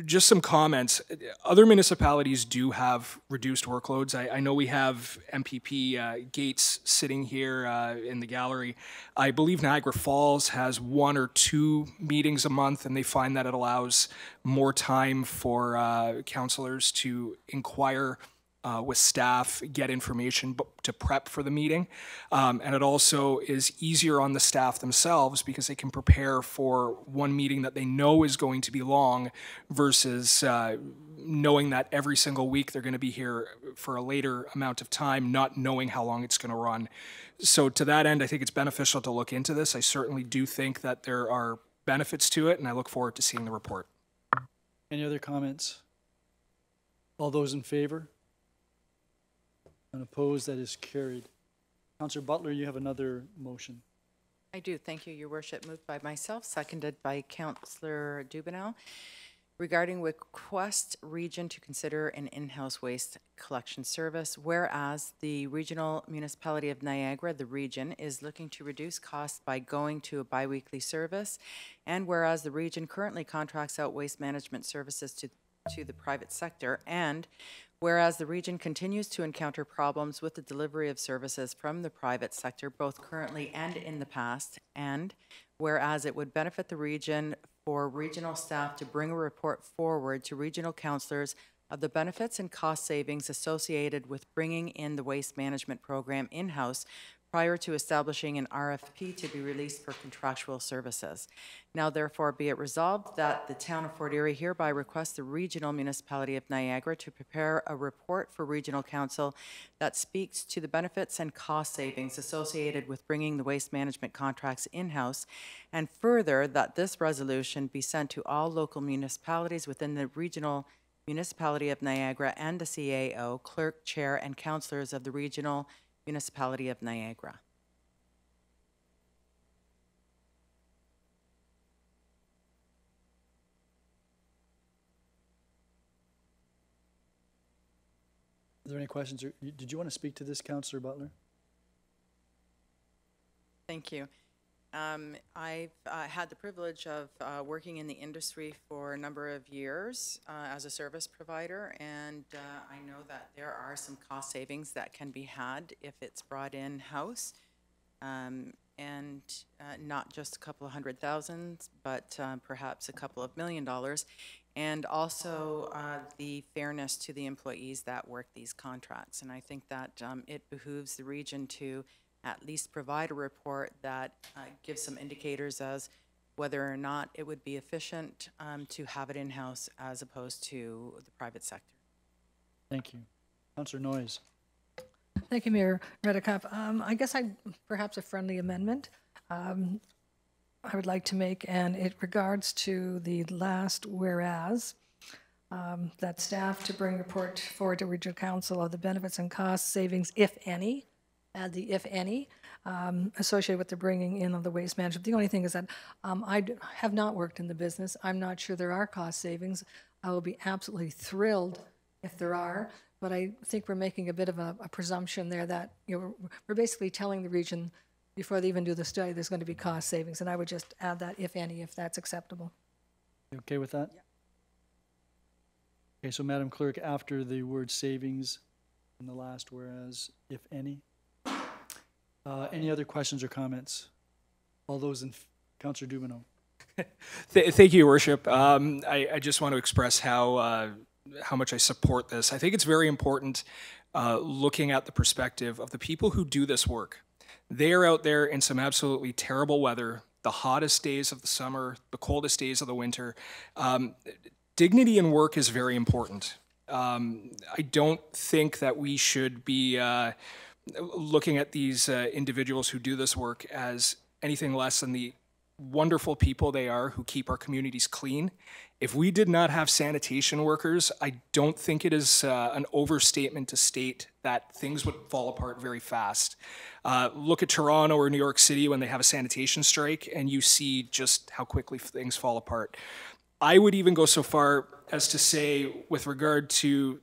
Just some comments. Other municipalities do have reduced workloads. I know we have MPP Gates sitting here in the gallery. I believe Niagara Falls has 1 or 2 meetings a month, and they find that it allows more time for councillors to inquire with staff, get information to prep for the meeting. And it also is easier on the staff themselves because they can prepare for one meeting that they know is going to be long versus knowing that every single week they're going to be here for a later amount of time, not knowing how long it's going to run. So to that end, I think it's beneficial to look into this. I certainly do think that there are benefits to it, and I look forward to seeing the report. Any other comments? All those in favor? And opposed, that is carried. Councillor Butler, you have another motion. I do. Thank you, Your Worship. Moved by myself, seconded by Councillor Dubineau. Regarding request region to consider an in-house waste collection service, whereas the regional municipality of Niagara, the region, is looking to reduce costs by going to a biweekly service, and whereas the region currently contracts out waste management services to the private sector, and whereas the region continues to encounter problems with the delivery of services from the private sector, both currently and in the past, and whereas it would benefit the region for regional staff to bring a report forward to regional councillors of the benefits and cost savings associated with bringing in the waste management program in-house prior to establishing an RFP to be released for contractual services. Now therefore be it resolved that the town of Fort Erie hereby requests the regional municipality of Niagara to prepare a report for regional council that speaks to the benefits and cost savings associated with bringing the waste management contracts in-house, and further that this resolution be sent to all local municipalities within the regional municipality of Niagara and the CAO, clerk, chair, and councillors of the regional municipality of Niagara. Are there any questions? Or did you want to speak to this, Councillor Butler? Thank you. I've had the privilege of working in the industry for a number of years as a service provider, and I know that there are some cost savings that can be had if it's brought in-house, and not just a couple of $100,000, but perhaps a couple of $1 million, and also the fairness to the employees that work these contracts. And I think that it behooves the region to at least provide a report that gives some indicators as whether or not it would be efficient to have it in-house as opposed to the private sector. Thank you. Councillor Noyes. Thank you, Mayor Redekop. I guess perhaps a friendly amendment I would like to make, and it regards to the last whereas, that staff to bring report forward to regional council of the benefits and cost savings, if any, add the if any, associated with the bringing in of the waste management. The only thing is that I have not worked in the business. I'm not sure there are cost savings. I will be absolutely thrilled if there are, but I think we're making a bit of a presumption there that, you know, we're basically telling the region before they even do the study there's going to be cost savings, and I would just add that if any, if that's acceptable. You okay with that? Yeah. Okay, so Madam Clerk, after the word savings in the last whereas, if any. Any other questions or comments? All those in, Councillor Dubineau. Thank you, Your Worship. I just want to express how much I support this. I think it's very important looking at the perspective of the people who do this work. They are out there in some absolutely terrible weather, the hottest days of the summer, the coldest days of the winter. Dignity in work is very important. I don't think that we should be looking at these individuals who do this work as anything less than the wonderful people they are who keep our communities clean. If we did not have sanitation workers, I don't think it is an overstatement to state that things would fall apart very fast. Look at Toronto or New York City when they have a sanitation strike, and you see just how quickly things fall apart. I would even go so far as to say, with regard to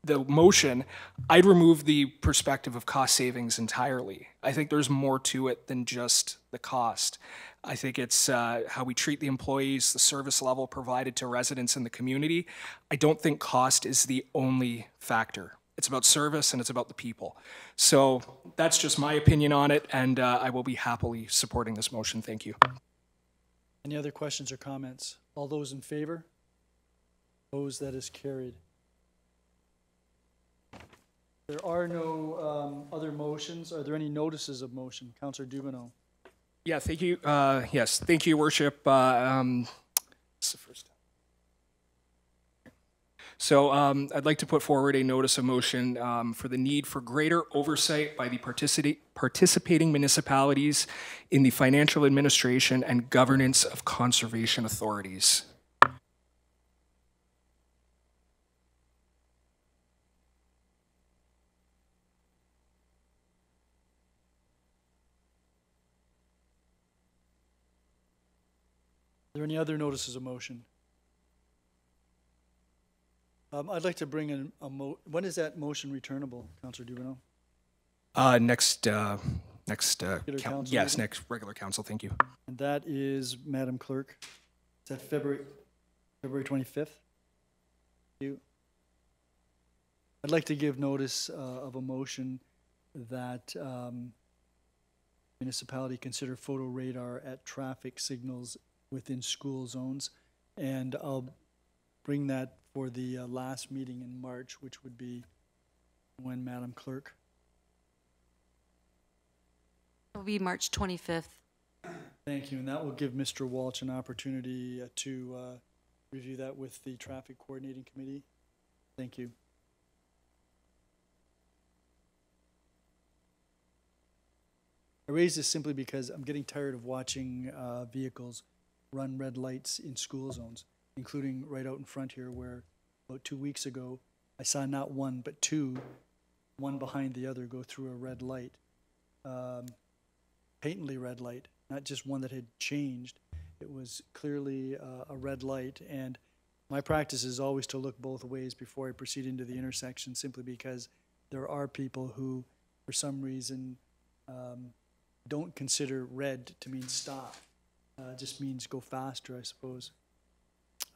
the motion, I'd remove the perspective of cost savings entirely. I think there's more to it than just the cost. I think it's how we treat the employees, the service level provided to residents in the community. I don't think cost is the only factor. It's about service and it's about the people. So that's just my opinion on it, and I will be happily supporting this motion. Thank you. Any other questions or comments? All those in favor? Opposed, that is carried. There are no other motions. Are there any notices of motion? Councillor Dubineau. Yeah, thank you. Yes, thank you, Your Worship. It's the first time. So I'd like to put forward a notice of motion for the need for greater oversight by the participating municipalities in the financial administration and governance of conservation authorities. Are there any other notices of motion? I'd like to bring in when is that motion returnable, Councillor Dubineau? Next council yes, meeting? next regular council. Thank you. And that is, Madam Clerk, is that February 25th? Thank you. I'd like to give notice of a motion that municipality consider photo radar at traffic signals within school zones, and I'll bring that for the last meeting in March, which would be when, Madam Clerk? It'll be March 25th. Thank you, and that will give Mr. Walsh an opportunity to review that with the Traffic Coordinating Committee. Thank you. I raise this simply because I'm getting tired of watching vehicles run red lights in school zones, including right out in front here where about 2 weeks ago I saw not one but two, one behind the other, go through a red light, patently red light, not just one that had changed. It was clearly a red light, and my practice is always to look both ways before I proceed into the intersection, simply because there are people who, for some reason, don't consider red to mean stop. Just means go faster, I suppose.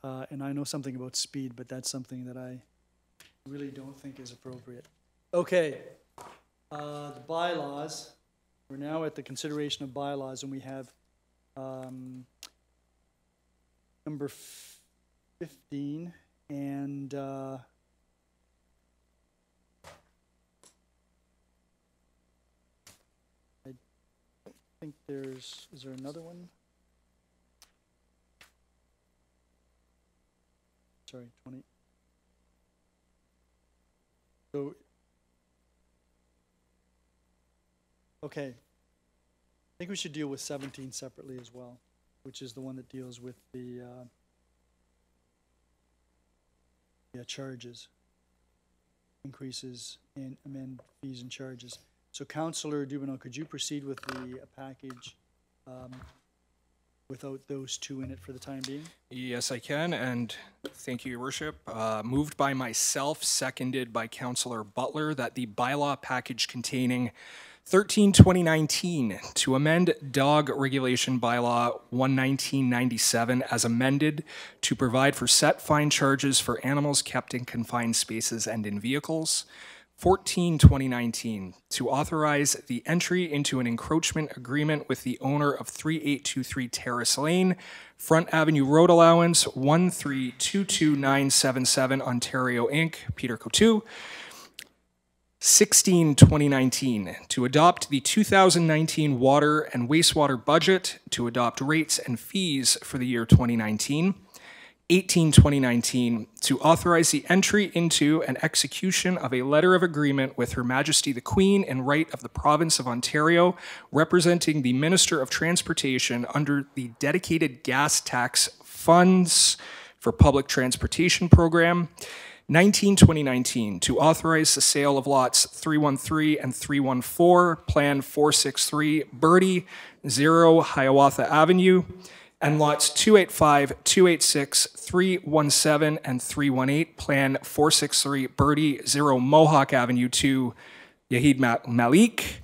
And I know something about speed, but that's something that I really don't think is appropriate. Okay, the bylaws. We're now at the consideration of bylaws, and we have number 15, and I think is there another one? Sorry, 20. So, okay. I think we should deal with 17 separately as well, which is the one that deals with the charges, increases, and amend fees and charges. So, Councillor Dubineau, could you proceed with the package without those two in it for the time being? Yes, I can, and thank you, Your Worship. Moved by myself, seconded by Councillor Butler, that the bylaw package containing 13/2019 to amend Dog Regulation Bylaw 11997 as amended to provide for set fine charges for animals kept in confined spaces and in vehicles. 14/2019 to authorize the entry into an encroachment agreement with the owner of 3823 Terrace Lane, Front Avenue Road Allowance 1322977 Ontario Inc., Peter Coutu. 16/2019 to adopt the 2019 water and wastewater budget, to adopt rates and fees for the year 2019. 18/2019 to authorize the entry into and execution of a letter of agreement with Her Majesty the Queen in right of the Province of Ontario, representing the Minister of Transportation under the dedicated gas tax funds for public transportation program. 19/2019 to authorize the sale of lots 313 and 314, Plan 463, Birdie, 0 Hiawatha Avenue, and lots 285, 286, 317, and 318, Plan 463, Birdie, 0 Mohawk Avenue to Yahid Malik.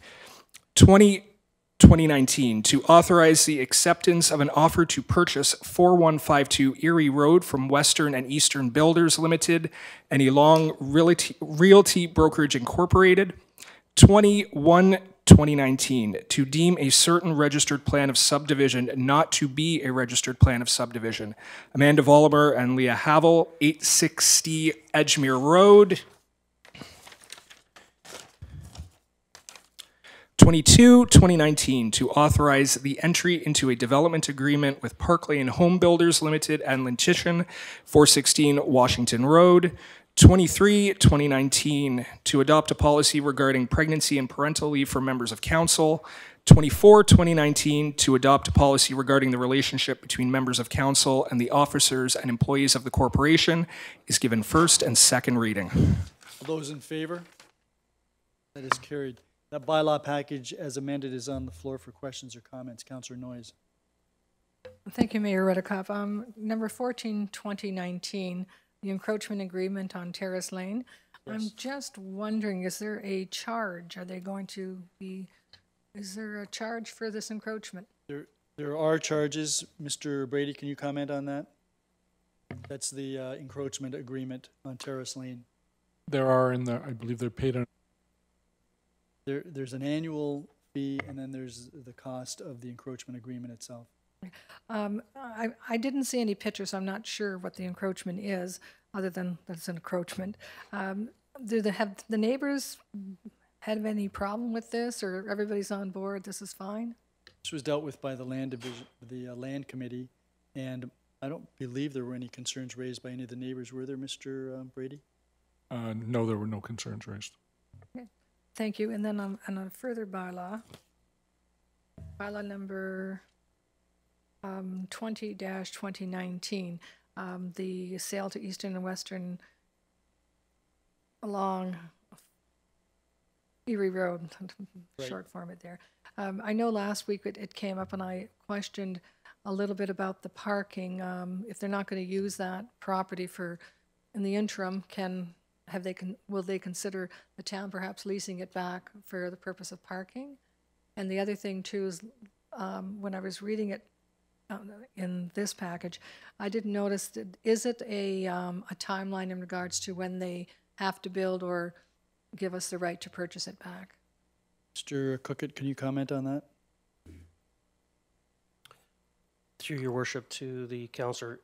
2019 to authorize the acceptance of an offer to purchase 4152 Erie Road from Western and Eastern Builders Limited and Elong Realty Brokerage Incorporated. 2019 to deem a certain registered plan of subdivision not to be a registered plan of subdivision. Amanda Vollmer and Leah Havel, 860 Edgemere Road. 22-2019 to authorize the entry into a development agreement with Park Lane Home Builders Limited and Lentition, 416 Washington Road. 23-2019 to adopt a policy regarding pregnancy and parental leave for members of council. 24-2019 to adopt a policy regarding the relationship between members of council and the officers and employees of the corporation is given first and second reading. All those in favor? That is carried. That bylaw package as amended is on the floor for questions or comments. Councillor Noyes. Thank you, Mayor Redekop. Number 14, 2019, the encroachment agreement on Terrace Lane. Yes. I'm just wondering, is there a charge? Are they going to be, is there a charge for this encroachment? There are charges. Mr. Brady, can you comment on that? That's the encroachment agreement on Terrace Lane. There are in the, I believe they're paid on. There's an annual fee, and then there's the cost of the encroachment agreement itself. I didn't see any pictures, so I'm not sure what the encroachment is, other than that it's an encroachment. Have the neighbors had any problem with this, or everybody's on board, this is fine? This was dealt with by the land division, the land committee, and I don't believe there were any concerns raised by any of the neighbors. Were there, Mr. Brady? No, there were no concerns raised. Okay. Thank you. And then on a further bylaw number 20-2019, the sale to Eastern and Western along Erie Road, Right. Short form it there. I know last week it came up and I questioned a little bit about the parking. If they're not going to use that property for, in the interim, will they consider the town perhaps leasing it back for the purpose of parking? And the other thing too is when I was reading it in this package, I didn't notice that, is it a timeline in regards to when they have to build or give us the right to purchase it back? Mr. Cookett, can you comment on that? Through your worship to the councillor,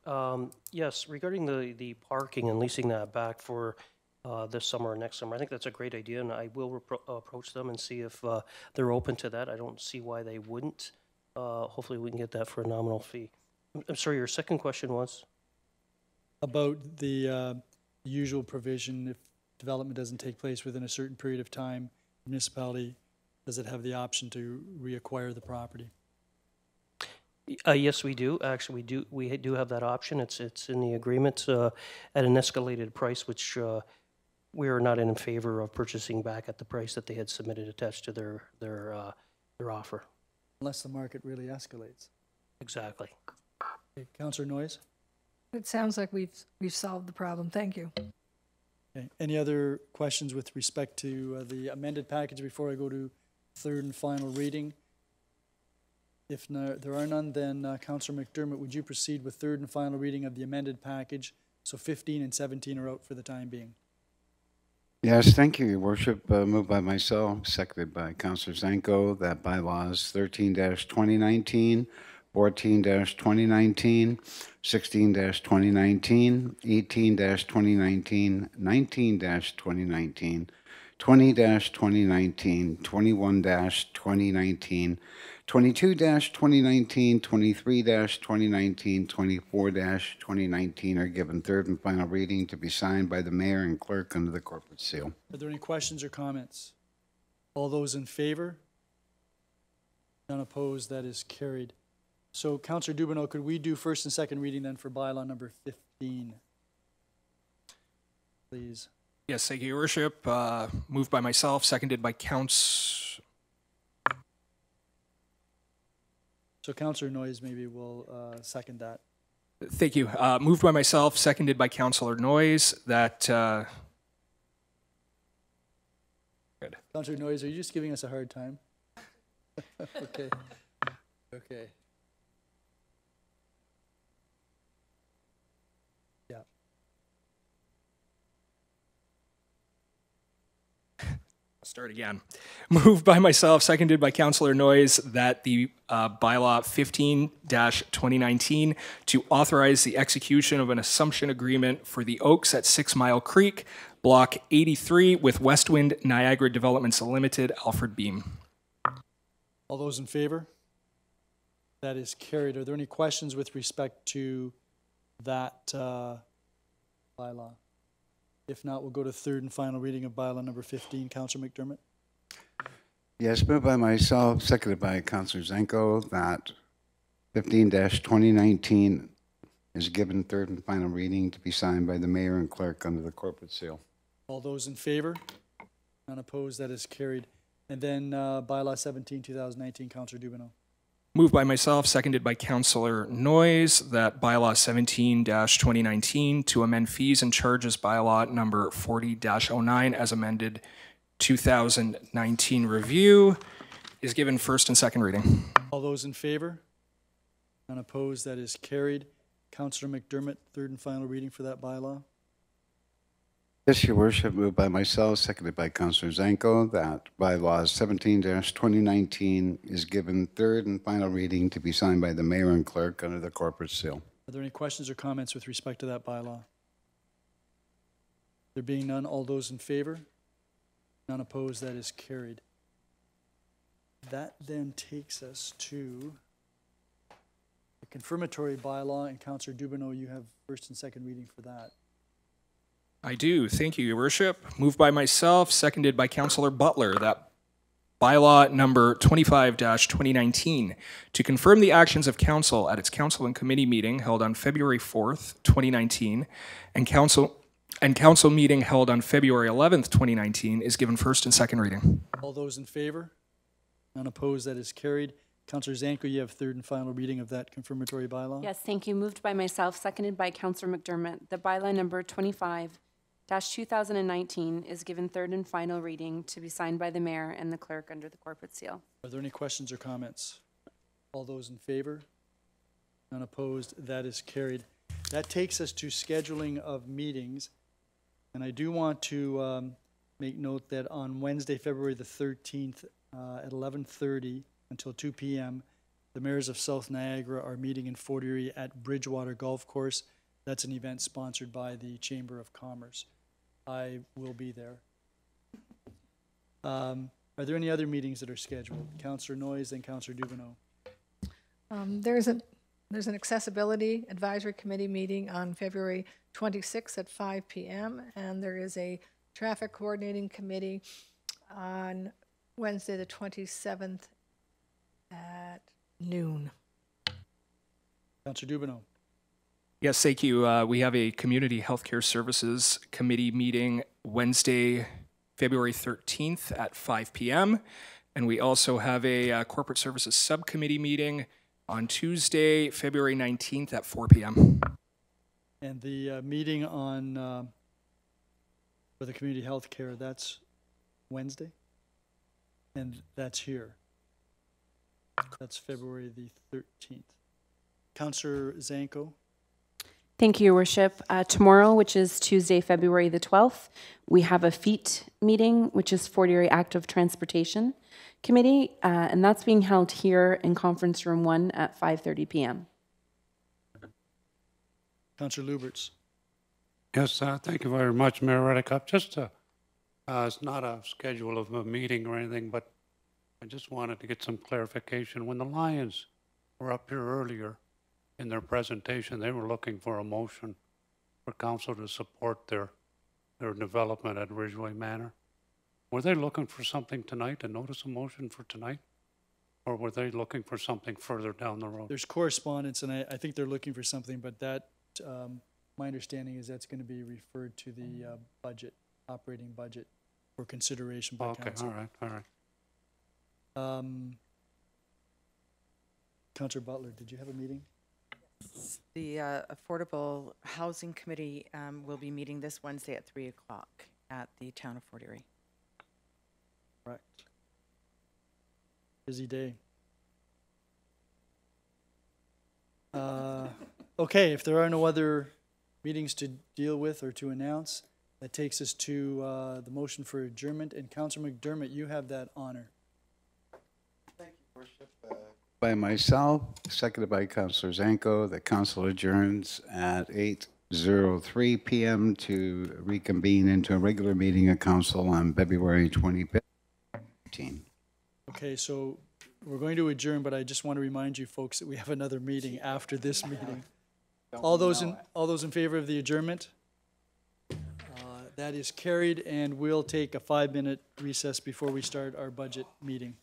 yes, regarding the parking and leasing that back for this summer or next summer, I think that's a great idea, and I will approach them and see if they're open to that. I don't see why they wouldn't. Hopefully we can get that for a nominal fee. I'm sorry, your second question was? About the usual provision, if development doesn't take place within a certain period of time, municipality, does it have the option to reacquire the property? Yes, we do. Actually, we do have that option. It's in the agreement at an escalated price, which we are not in favor of purchasing back at the price that they had submitted attached to their offer. Unless the market really escalates. Exactly. Okay, Councillor Noyes? It sounds like we've solved the problem. Thank you. Okay. Any other questions with respect to the amended package before I go to third and final reading? If there are none, then Councillor McDermott, would you proceed with third and final reading of the amended package? So 15 and 17 are out for the time being. Yes, thank you, Your Worship. Moved by myself, seconded by Councillor Zanko, that bylaws 13-2019, 14-2019, 16-2019, 18-2019, 19-2019, 20-2019, 21-2019, 22-2019, 23-2019, 24-2019 are given third and final reading to be signed by the mayor and clerk under the corporate seal. Are there any questions or comments? All those in favor? None opposed, that is carried. So, Councillor Dubineau, could we do first and second reading then for bylaw number 15? Please. Yes, thank you, Your Worship. Moved by myself, seconded by So Councillor Noyes maybe will second that. Thank you. Moved by myself, seconded by Councillor Noyes, that... Good. Councillor Noyes, are you just giving us a hard time? Okay. Okay. Yeah. I'll start again. Moved by myself, seconded by Councillor Noyes, that the bylaw 15-2019 to authorize the execution of an assumption agreement for the Oaks at 6 Mile Creek, Block 83 with Westwind Niagara Developments Limited, Alfred Beam. All those in favor? That is carried. Are there any questions with respect to that bylaw? If not, we'll go to third and final reading of bylaw number 15. Councillor McDermott. Yes, moved by myself, seconded by Councillor Zanko, that 15-2019 is given third and final reading to be signed by the mayor and clerk under the corporate seal. All those in favor? None opposed, that is carried. And then bylaw 17, 2019, Councillor Dubineau. Moved by myself, seconded by Councillor Noyes, that bylaw 17-2019 to amend fees and charges bylaw number 40-09 as amended 2019 review is given first and second reading. All those in favor? None opposed, that is carried. Councillor McDermott, third and final reading for that bylaw. Yes, Your Worship, moved by myself, seconded by Councillor Zanko, that bylaw 17-2019 is given third and final reading to be signed by the mayor and clerk under the corporate seal. Are there any questions or comments with respect to that bylaw? There being none, all those in favor? None opposed, that is carried. That then takes us to the confirmatory bylaw, and Councillor Dubineau, you have first and second reading for that. I do. Thank you, Your Worship. Moved by myself, seconded by Councillor Butler, that bylaw number 25-2019 to confirm the actions of council at its council and committee meeting held on February 4th, 2019, and council meeting held on February 11th, 2019 is given first and second reading. All those in favor? None opposed, that is carried. Councillor Zanko, you have third and final reading of that confirmatory bylaw. Yes, thank you. Moved by myself, seconded by Councillor McDermott. The bylaw number 25-2019 is given third and final reading to be signed by the mayor and the clerk under the corporate seal. Are there any questions or comments? All those in favor? None opposed, that is carried. That takes us to scheduling of meetings. And I do want to make note that on Wednesday, February the 13th at 11:30 until 2 p.m., the mayors of South Niagara are meeting in Fort Erie at Bridgewater Golf Course. That's an event sponsored by the Chamber of Commerce. I will be there. Are there any other meetings that are scheduled? Councillor Noyes and Councillor Dubineau. There's an accessibility advisory committee meeting on February 26th at 5 p.m. and there is a traffic coordinating committee on Wednesday the 27th at noon. Councillor Dubineau. Yes, thank you. We have a Community Healthcare Services Committee meeting Wednesday, February 13th at 5 p.m. And we also have a Corporate Services Subcommittee meeting on Tuesday, February 19th at 4 p.m. And the meeting on for the community health care, that's Wednesday? And that's here. That's February the 13th. Councillor Zanko. Thank you, Your Worship. Tomorrow, which is Tuesday, February the 12th, we have a FEAT meeting, which is Fort Erie Active Transportation Committee, and that's being held here in Conference Room 1 at 5:30 p.m. Councillor Luberts. Yes, thank you very much, Mayor Reddick. Just it's not a schedule of a meeting or anything, but I just wanted to get some clarification. When the Lions were up here earlier in their presentation, they were looking for a motion for council to support their development at Ridgeway Manor. Were they looking for something tonight, a notice of motion for tonight? Or were they looking for something further down the road? There's correspondence, and I think they're looking for something, but that, my understanding is that's going to be referred to the budget, operating budget, for consideration by council. Okay, all right. Councillor Butler, did you have a meeting? The Affordable Housing Committee will be meeting this Wednesday at 3 o'clock at the town of Fort Erie. Correct. Busy day. Okay, if there are no other meetings to deal with or to announce, that takes us to the motion for adjournment. And Councillor McDermott, you have that honor. Thank you, Worship. By myself, seconded by Councillor Zanko, the council adjourns at 8:03 p.m. to reconvene into a regular meeting of council on February 25th. Okay, so we're going to adjourn, but I just want to remind you folks that we have another meeting after this meeting. All those in favor of the adjournment? That is carried, and we'll take a 5-minute recess before we start our budget meeting.